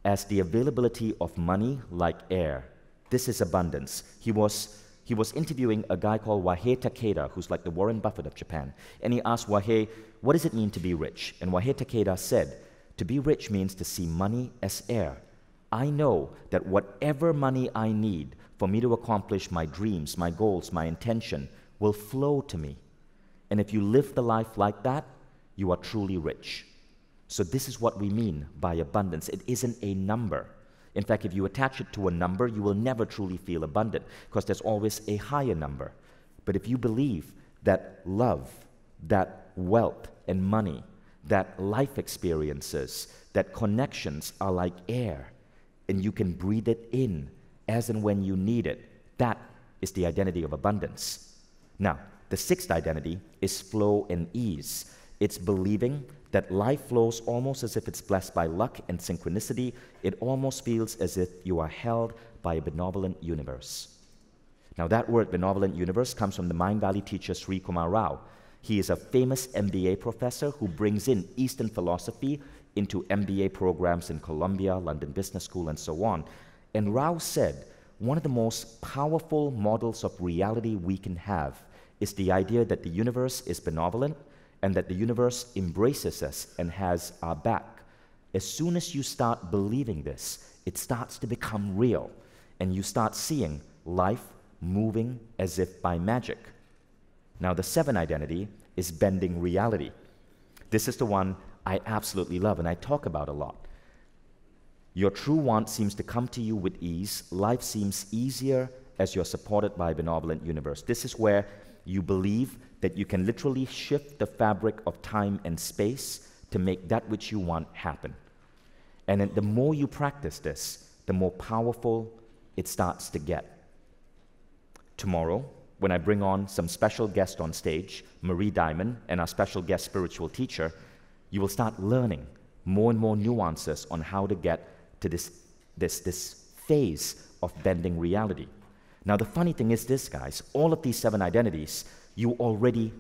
as the availability of money like air. This is abundance. He was interviewing a guy called Wahei Takeda, who's like the Warren Buffett of Japan. And he asked Wahei, what does it mean to be rich? And Wahei Takeda said, to be rich means to see money as air. I know that whatever money I need for me to accomplish my dreams, my goals, my intention will flow to me. And if you live the life like that, you are truly rich. So this is what we mean by abundance. It isn't a number. In fact, if you attach it to a number, you will never truly feel abundant because there's always a higher number. But if you believe that love, that wealth and money, that life experiences, that connections are like air, and you can breathe it in as and when you need it, that is the identity of abundance. Now, the sixth identity is flow and ease. It's believing that life flows almost as if it's blessed by luck and synchronicity. It almost feels as if you are held by a benevolent universe. Now, that word, benevolent universe, comes from the Mind Valley teacher Sri Kumar Rao. He is a famous MBA professor who brings in Eastern philosophy into MBA programs in Columbia, London Business School, and so on. And Rao said, one of the most powerful models of reality we can have is the idea that the universe is benevolent and that the universe embraces us and has our back. As soon as you start believing this, it starts to become real, and you start seeing life moving as if by magic. Now, the seventh identity is bending reality. This is the one I absolutely love and I talk about a lot. Your true want seems to come to you with ease. Life seems easier as you're supported by a benevolent universe. This is where you believe that you can literally shift the fabric of time and space to make that which you want happen. And then the more you practice this, the more powerful it starts to get. Tomorrow, when I bring on some special guest on stage, Marie Diamond, and our special guest spiritual teacher, you will start learning more and more nuances on how to get to this phase of bending reality. Now, the funny thing is this, guys, all of these seven identities, you already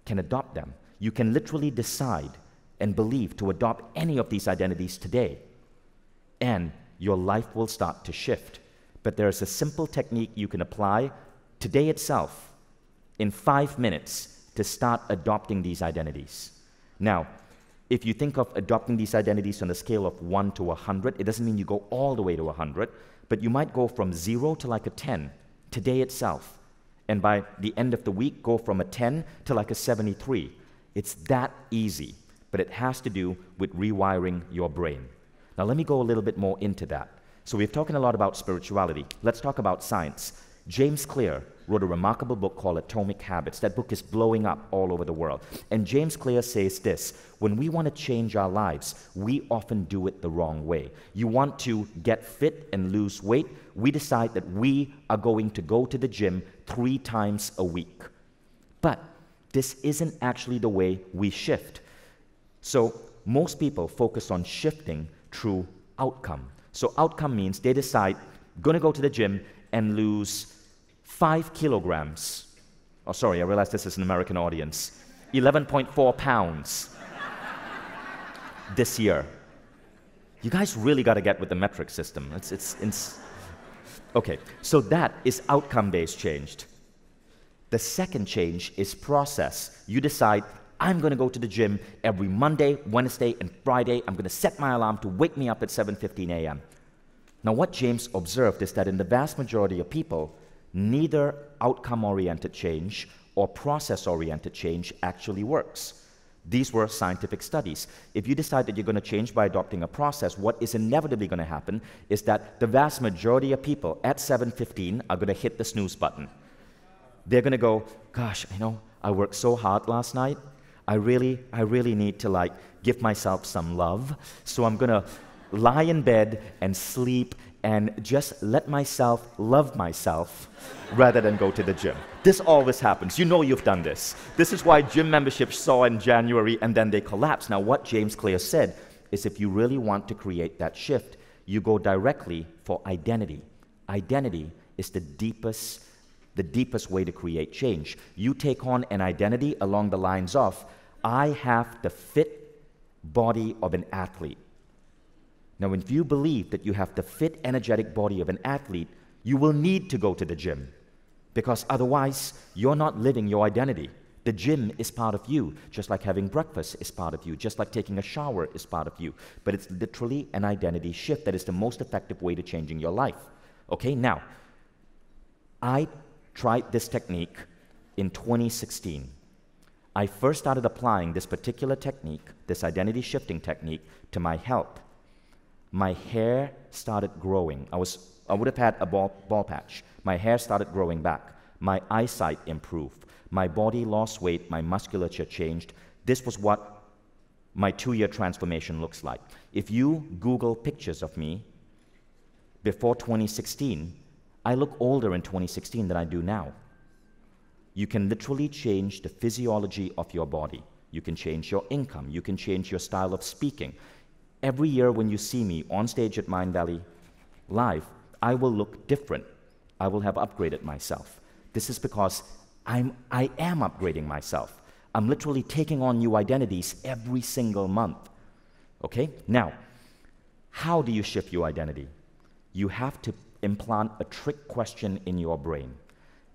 can adopt them. You can literally decide and believe to adopt any of these identities today, and your life will start to shift. But there is a simple technique you can apply today itself in 5 minutes to start adopting these identities. Now, if you think of adopting these identities on a scale of 1 to 100, it doesn't mean you go all the way to 100, but you might go from 0 to like a 10 today itself. And by the end of the week, go from a 10 to like a 73. It's that easy, but it has to do with rewiring your brain. Now, let me go a little bit more into that. So we've talking a lot about spirituality. Let's talk about science. James Clear wrote a remarkable book called Atomic Habits. That book is blowing up all over the world. And James Clear says this: when we want to change our lives, we often do it the wrong way. You want to get fit and lose weight, we decide that we are going to go to the gym 3 times a week. But this isn't actually the way we shift. So most people focus on shifting through outcome. So outcome means they decide, going to go to the gym and lose 5 kilograms. Oh, sorry, I realize this is an American audience. 11.4 pounds this year. You guys really got to get with the metric system. Okay, so that is outcome-based change. The second change is process. You decide, I'm going to go to the gym every Monday, Wednesday, and Friday. I'm going to set my alarm to wake me up at 7:15 a.m. Now, what James observed is that in the vast majority of people, neither outcome-oriented change or process-oriented change actually works. These were scientific studies. If you decide that you're going to change by adopting a process, what is inevitably going to happen is that the vast majority of people at 7:15 are going to hit the snooze button. They're going to go, gosh, I worked so hard last night. I really need to give myself some love. So I'm going to lie in bed and sleep and just let myself love myself rather than go to the gym. This always happens. You know you've done this. This is why gym memberships saw in January and then they collapse. Now, what James Clear said is if you really want to create that shift, you go directly for identity. Identity is the deepest way to create change. You take on an identity along the lines of, I have the fit body of an athlete. Now, if you believe that you have the fit, energetic body of an athlete, you will need to go to the gym because otherwise, you're not living your identity. The gym is part of you, just like having breakfast is part of you, just like taking a shower is part of you. But it's literally an identity shift that is the most effective way to changing your life. Okay, now, I tried this technique in 2016. I first started applying this particular technique, this identity shifting technique, to my health. My hair started growing. I would have had a bald patch. My hair started growing back. My eyesight improved. My body lost weight. My musculature changed. This was what my 2-year transformation looks like. If you Google pictures of me before 2016, I look older in 2016 than I do now. You can literally change the physiology of your body. You can change your income. You can change your style of speaking. Every year when you see me on stage at Mindvalley Live, I will look different. I will have upgraded myself. This is because I am upgrading myself. I'm literally taking on new identities every single month. Okay? Now, how do you shift your identity? You have to implant a trick question in your brain.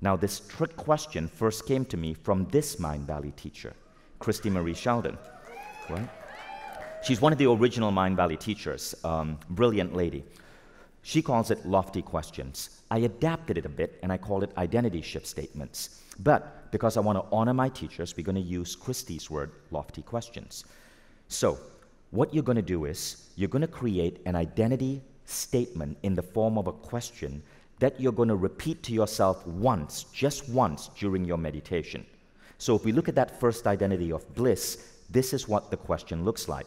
Now, this trick question first came to me from this Mindvalley teacher, Christy Marie Sheldon, right? She's one of the original Mindvalley teachers, brilliant lady. She calls it lofty questions. I adapted it a bit and I call it identity shift statements. But because I want to honor my teachers, we're going to use Christy's word, lofty questions. So what you're going to do is you're going to create an identity statement in the form of a question that you're going to repeat to yourself once, just once during your meditation. So if we look at that first identity of bliss, this is what the question looks like.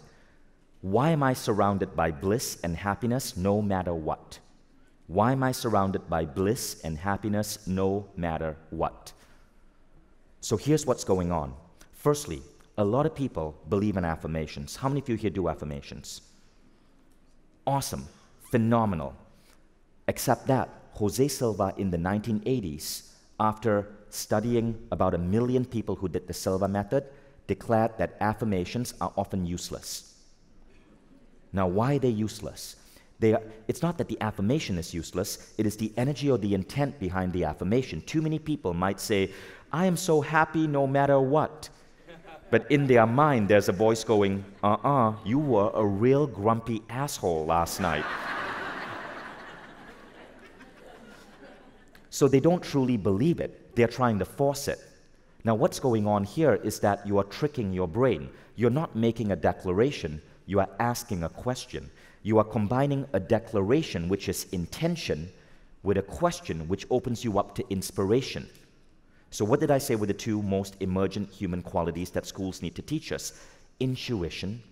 Why am I surrounded by bliss and happiness no matter what? Why am I surrounded by bliss and happiness no matter what? So here's what's going on. Firstly, a lot of people believe in affirmations. How many of you here do affirmations? Awesome, phenomenal. Except that José Silva in the 1980s, after studying about 1 million people who did the Silva method, declared that affirmations are often useless. Now, why are they useless? It's not that the affirmation is useless, it is the energy or the intent behind the affirmation. Too many people might say, I am so happy no matter what. But in their mind, there's a voice going, you were a real grumpy asshole last night. So they don't truly believe it. They're trying to force it. Now, what's going on here is that you are tricking your brain. You're not making a declaration. You are asking a question. You are combining a declaration, which is intention, with a question, which opens you up to inspiration. So what did I say were the two most emergent human qualities that schools need to teach us? Intuition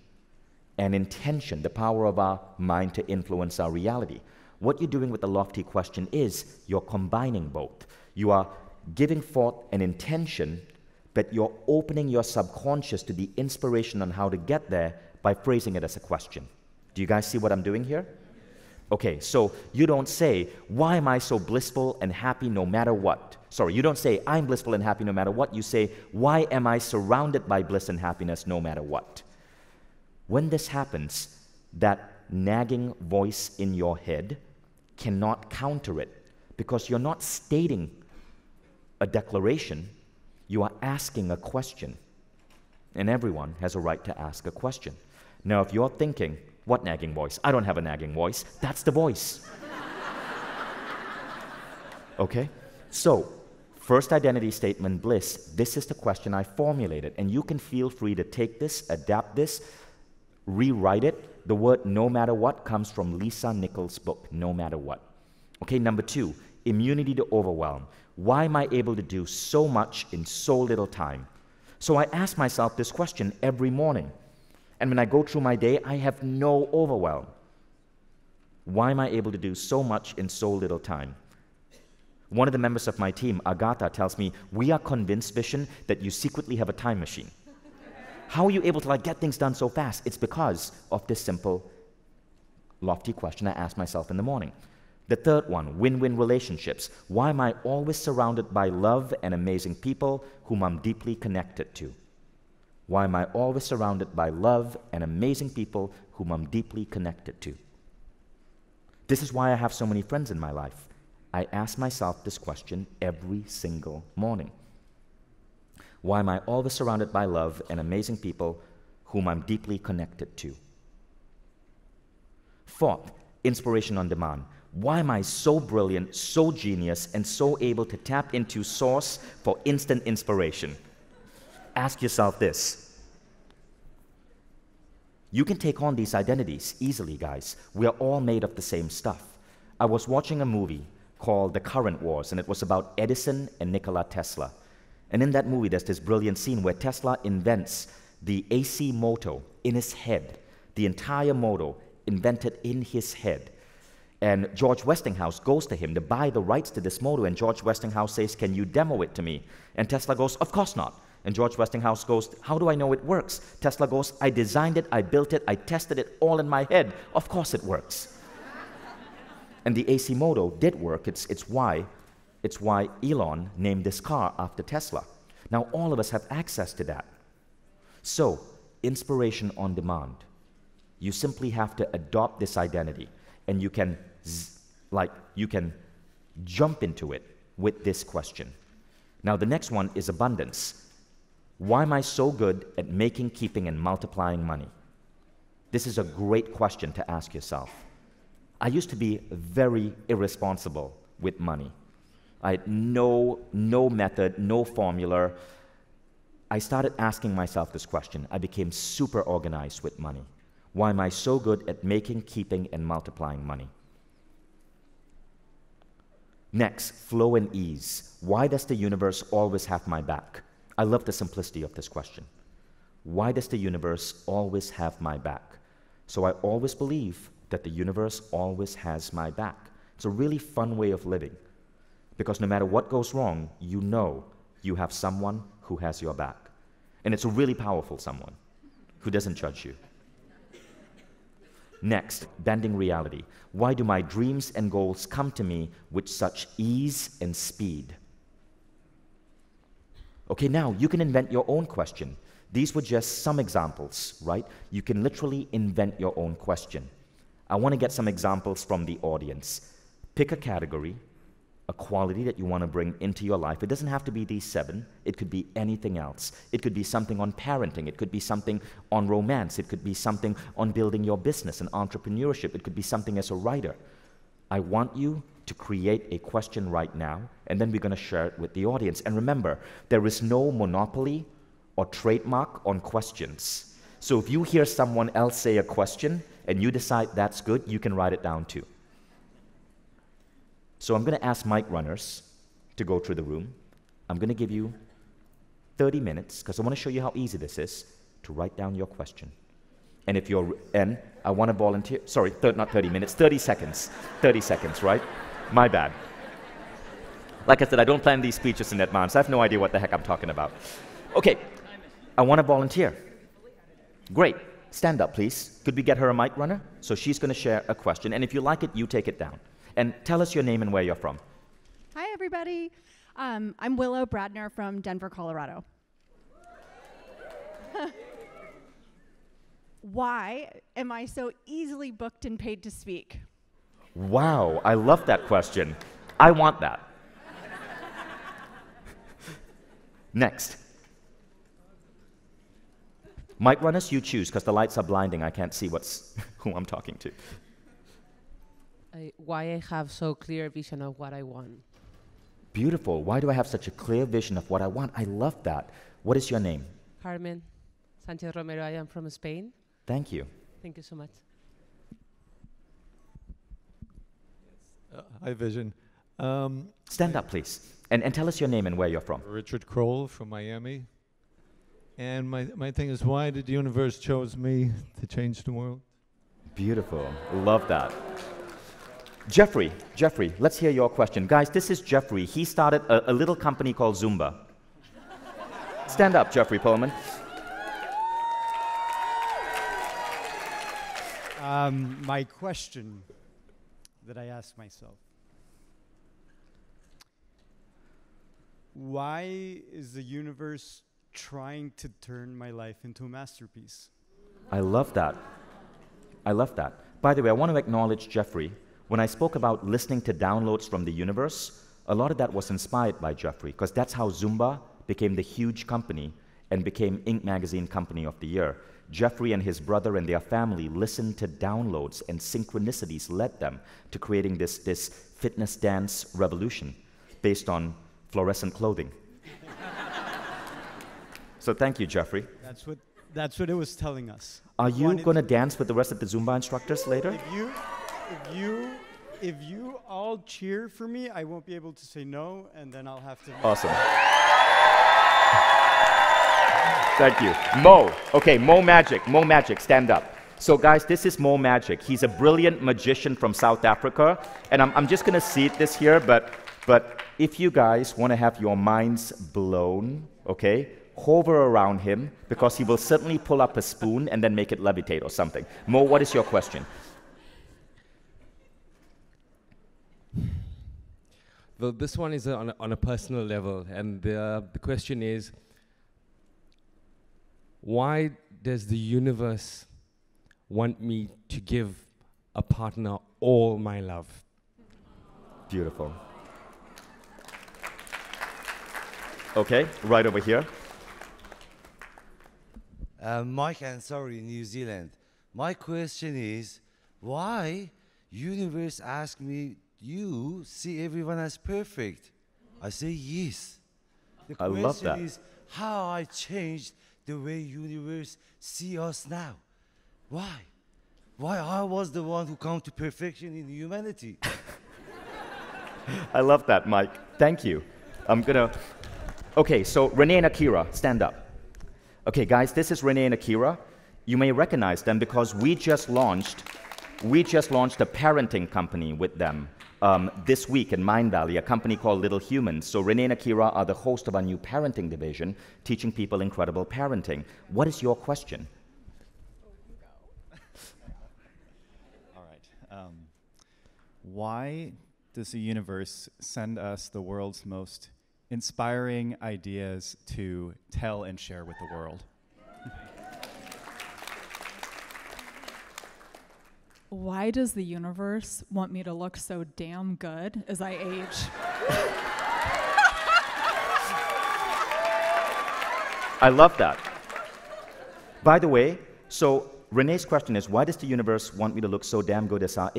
and intention, the power of our mind to influence our reality. What you're doing with the lofty question is you're combining both. You are giving forth an intention, but you're opening your subconscious to the inspiration on how to get there by phrasing it as a question. Do you guys see what I'm doing here? Okay, so you don't say, why am I so blissful and happy no matter what? Sorry, you don't say, I'm blissful and happy no matter what. You say, why am I surrounded by bliss and happiness no matter what? When this happens, that nagging voice in your head cannot counter it because you're not stating a declaration, you are asking a question. And everyone has a right to ask a question. Now, if you're thinking, what nagging voice? I don't have a nagging voice. That's the voice. Okay? So, first identity statement, bliss. This is the question I formulated. And you can feel free to take this, adapt this, rewrite it. The word no matter what comes from Lisa Nichols' book, No Matter What. Okay, number 2, immunity to overwhelm. Why am I able to do so much in so little time? So I ask myself this question every morning. And when I go through my day, I have no overwhelm. Why am I able to do so much in so little time? One of the members of my team, Agatha, tells me, we are convinced, Vishen, that you secretly have a time machine. How are you able to get things done so fast? It's because of this simple, lofty question I ask myself in the morning. The third one, win-win relationships. Why am I always surrounded by love and amazing people whom I'm deeply connected to? Why am I always surrounded by love and amazing people whom I'm deeply connected to? This is why I have so many friends in my life. I ask myself this question every single morning. Why am I always surrounded by love and amazing people whom I'm deeply connected to? Fourth, inspiration on demand. Why am I so brilliant, so genius, and so able to tap into source for instant inspiration? Ask yourself this. You can take on these identities easily, guys. We are all made of the same stuff. I was watching a movie called The Current Wars, and it was about Edison and Nikola Tesla. And in that movie, there's this brilliant scene where Tesla invents the AC motor in his head. The entire motor invented in his head. And George Westinghouse goes to him to buy the rights to this motor, and George Westinghouse says, "Can you demo it to me?" And Tesla goes, "Of course not." And George Westinghouse goes, "How do I know it works?" Tesla goes, "I designed it, I built it, I tested it all in my head. Of course it works." And the AC motor did work. It's why Elon named this car after Tesla. Now all of us have access to that. So, inspiration on demand. You simply have to adopt this identity, and you can jump into it with this question. Now the next one is abundance. Why am I so good at making, keeping, and multiplying money? This is a great question to ask yourself. I used to be very irresponsible with money. I had no method, no formula. I started asking myself this question. I became super organized with money. Why am I so good at making, keeping, and multiplying money? Next, flow and ease. Why does the universe always have my back? I love the simplicity of this question. Why does the universe always have my back? So I always believe that the universe always has my back. It's a really fun way of living, because no matter what goes wrong, you know you have someone who has your back. And it's a really powerful someone who doesn't judge you. Next, bending reality. Why do my dreams and goals come to me with such ease and speed? Okay, now you can invent your own question. These were just some examples, right? You can literally invent your own question. I want to get some examples from the audience. Pick a category, a quality that you want to bring into your life. It doesn't have to be these 7. It could be anything else. It could be something on parenting. It could be something on romance. It could be something on building your business and entrepreneurship. It could be something as a writer. I want you to create a question right now, and then we're going to share it with the audience. And remember, there is no monopoly or trademark on questions. So if you hear someone else say a question and you decide that's good, you can write it down too. So I'm going to ask mic runners to go through the room. I'm going to give you 30 minutes, because I want to show you how easy this is, to write down your question. And I want to volunteer, sorry, not 30 minutes, 30 seconds. 30 seconds, right? My bad. Like I said, I don't plan these speeches in advance. I have no idea what the heck I'm talking about. Okay, I want to volunteer. Great. Stand up, please. Could we get her a mic runner? So she's going to share a question, and if you like it, you take it down. And tell us your name and where you're from. Hi, everybody. I'm Willow Bradner from Denver, Colorado. Why am I so easily booked and paid to speak? Wow, I love that question. I want that. Next. Mic runners, you choose, because the lights are blinding. I can't see who I'm talking to. Why I have so clear vision of what I want. Beautiful. Why do I have such a clear vision of what I want? I love that. What is your name? Carmen Sanchez Romero. I am from Spain. Thank you. Thank you so much. Hi, Vision. Stand up, please. And tell us your name and where you're from. Richard Kroll from Miami. And my thing is, why did the universe chose me to change the world? Beautiful. Love that. Jeffrey, let's hear your question. Guys, this is Jeffrey. He started a little company called Zumba. Stand up, Jeffrey Pullman. My question that I ask myself: why is the universe trying to turn my life into a masterpiece? I love that. I love that. By the way, I want to acknowledge Jeffrey. When I spoke about listening to downloads from the universe, a lot of that was inspired by Jeffrey, because that's how Zumba became the huge company and became Inc. Magazine Company of the Year. Jeffrey and his brother and their family listened to downloads, and synchronicities led them to creating this fitness dance revolution based on fluorescent clothing. So thank you, Jeffrey. That's what it was telling us. Are you going to dance with the rest of the Zumba instructors later? If you all cheer for me, I won't be able to say no, and then I'll have to. Awesome. Thank you. Mo. Okay, Mo Magic, stand up. So guys, this is Mo Magic. He's a brilliant magician from South Africa. And I'm just going to seed this here, but if you guys want to have your minds blown, okay, hover around him, because he will certainly pull up a spoon and then make it levitate or something. Mo, what is your question? Well, this one is on a personal level, and the question is, why does the universe want me to give a partner all my love? Beautiful. Okay, right over here. Mike and sorry, New Zealand. My question is, why universe ask me, you see everyone as perfect? I say yes. The I love that. question is how I changed the way universe see us now. Why? Why I was the one who come to perfection in humanity? I love that, Mike. Thank you. I'm gonna. Okay, so Renee and Akira, stand up. Okay, guys, this is Renee and Akira. You may recognize them because we just launched a parenting company with them this week in Mind Valley, a company called Little Humans. So Renee and Akira are the host of our new parenting division, teaching people incredible parenting. What is your question? All right. Why does the universe send us the world's most inspiring ideas to tell and share with the world? Why does the universe want me to look so damn good as I age? I love that. By the way, so Renee's question is, why does the universe want me to look so damn good as I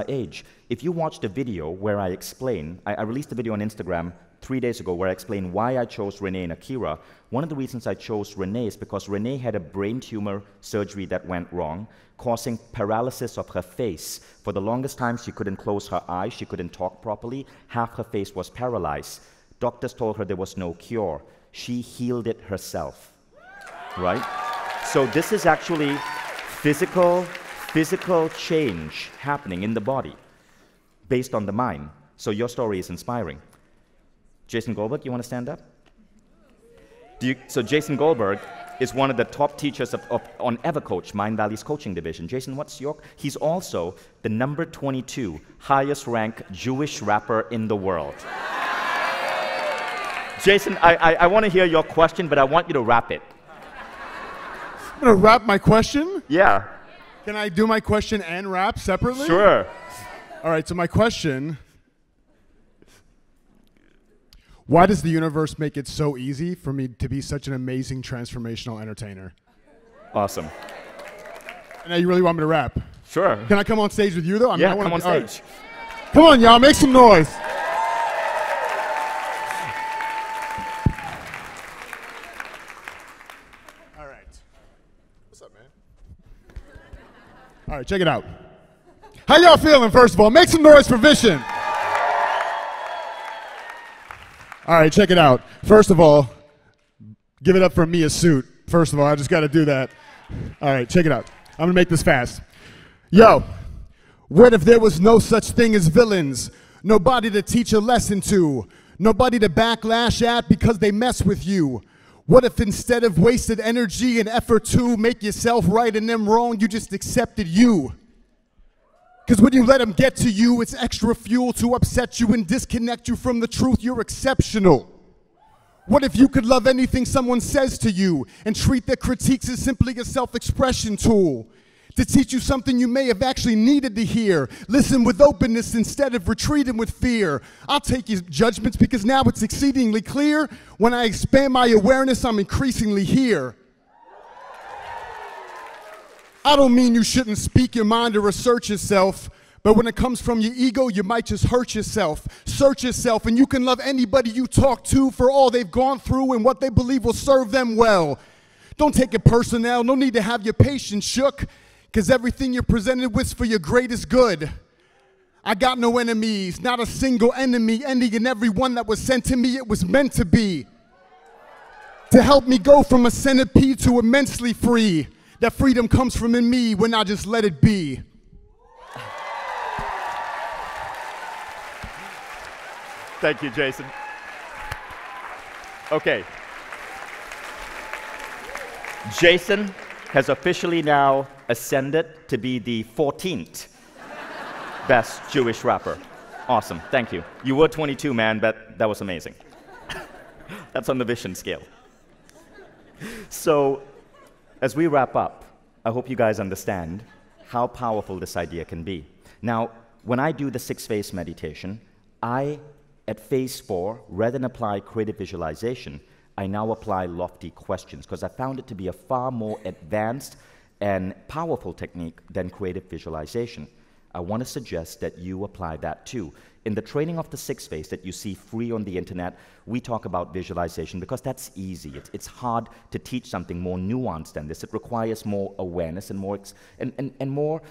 age? If you watched a video where I explain, I released a video on Instagram 3 days ago where I explained why I chose Renee and Akira. One of the reasons I chose Renee is because Renee had a brain tumor surgery that went wrong, causing paralysis of her face. For the longest time, she couldn't close her eyes, she couldn't talk properly, half her face was paralyzed. Doctors told her there was no cure. She healed it herself, right? So this is actually physical change happening in the body based on the mind. So your story is inspiring. Jason Goldberg, you want to stand up? So Jason Goldberg is one of the top teachers on EverCoach, Mind Valley's coaching division. Jason, what's your? He's also the number 22 highest ranked Jewish rapper in the world. Jason, I want to hear your question, but I want you to wrap it. I'm going to wrap my question? Yeah. Can I do my question and rap separately? Sure. All right, so my question, why does the universe make it so easy for me to be such an amazing transformational entertainer? Awesome. And now you really want me to rap? Sure. Can I come on stage with you, though? Yeah, come on stage. Right. Come on, y'all, make some noise. All right. What's up, man? All right, check it out. How y'all feeling, first of all? Make some noise for Vishen. All right, check it out. First of all, give it up for Mia's suit. First of all, I just got to do that. All right, check it out. I'm going to make this fast. Yo, what if there was no such thing as villains? Nobody to teach a lesson to. Nobody to backlash at because they mess with you. What if instead of wasted energy and effort to make yourself right and them wrong, you just accepted you? Because when you let them get to you, it's extra fuel to upset you and disconnect you from the truth. You're exceptional. What if you could love anything someone says to you and treat their critiques as simply a self-expression tool? to teach you something you may have actually needed to hear. Listen with openness instead of retreating with fear. I'll take your judgments because now it's exceedingly clear. When I expand my awareness, I'm increasingly here. I don't mean you shouldn't speak your mind or assert yourself, but when it comes from your ego, you might just hurt yourself. Search yourself, and you can love anybody you talk to for all they've gone through and what they believe will serve them well. Don't take it personal. No need to have your patience shook, because everything you're presented with is for your greatest good. I got no enemies, not a single enemy. Any and every one that was sent to me, it was meant to be. To help me go from a centipede to immensely free. That freedom comes from in me when I just let it be. Thank you, Jason. Okay. Jason has officially now ascended to be the 14th best Jewish rapper. Awesome, thank you. You were 22, man, but that was amazing. That's on the Vishen scale. So, as we wrap up, I hope you guys understand how powerful this idea can be. Now, when I do the 6-phase meditation, at phase 4, rather than apply creative visualization, I now apply lofty questions, because I found it to be a far more advanced and powerful technique than creative visualization. I want to suggest that you apply that too. In the training of the 6 phase that you see free on the internet, we talk about visualization because that's easy. It's hard to teach something more nuanced than this. It requires more awareness and more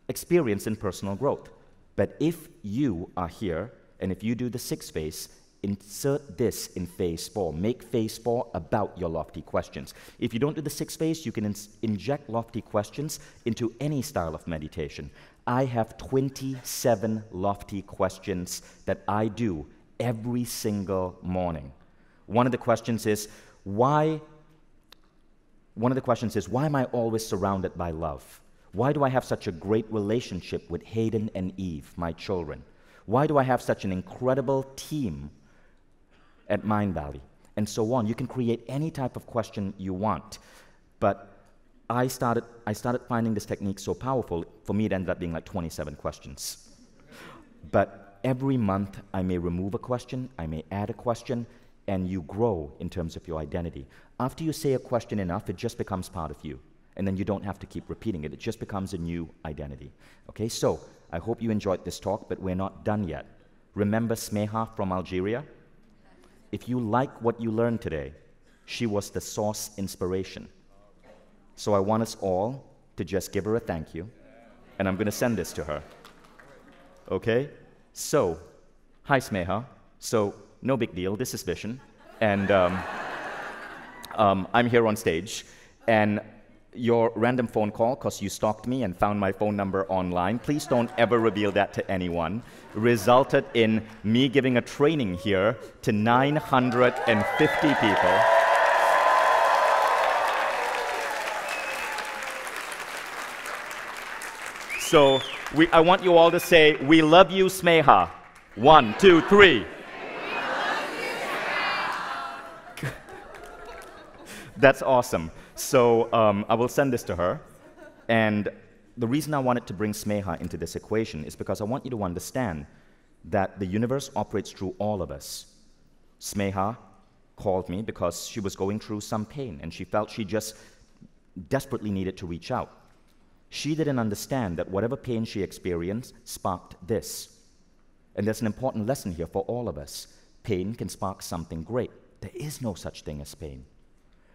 experience in personal growth. But if you are here and if you do the 6 phase, insert this in phase 4. Make phase 4 about your lofty questions. If you don't do the 6 phase, you can inject lofty questions into any style of meditation. I have 27 lofty questions that I do every single morning. One of the questions is, why am I always surrounded by love? Why do I have such a great relationship with Hayden and Eve, my children? Why do I have such an incredible team at Mind Valley? And so on. You can create any type of question you want. But I started finding this technique so powerful, for me it ended up being like 27 questions. But every month I may remove a question, I may add a question, and you grow in terms of your identity. After you say a question enough, it just becomes part of you. And then you don't have to keep repeating it. It just becomes a new identity. Okay, so I hope you enjoyed this talk, but we're not done yet. Remember Smeha from Algeria? If you like what you learned today, she was the source inspiration. So I want us all to just give her a thank you, and I'm going to send this to her. Okay? So, hi Smeha. So, no big deal, this is Vishen, and I'm here on stage, and your random phone call, because you stalked me and found my phone number online, please don't ever reveal that to anyone, resulted in me giving a training here to 950 people. So I want you all to say, "We love you, Smeha." 1, 2, 3. That's awesome. So I will send this to her. And the reason I wanted to bring Smeha into this equation is because I want you to understand that the universe operates through all of us. Smeha called me because she was going through some pain, and she felt she just desperately needed to reach out. She didn't understand that whatever pain she experienced sparked this. And there's an important lesson here for all of us. Pain can spark something great. There is no such thing as pain.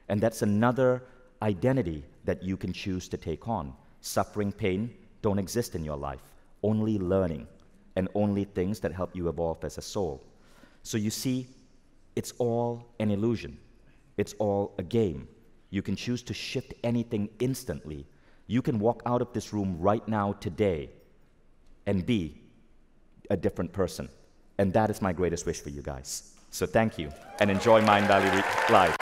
And that's another identity that you can choose to take on. Suffering, pain don't exist in your life. Only learning and only things that help you evolve as a soul. So you see, it's all an illusion. It's all a game. You can choose to shift anything instantly. You can walk out of this room right now, today, and be a different person. And that is my greatest wish for you guys. So thank you, and enjoy Mind Valley Live.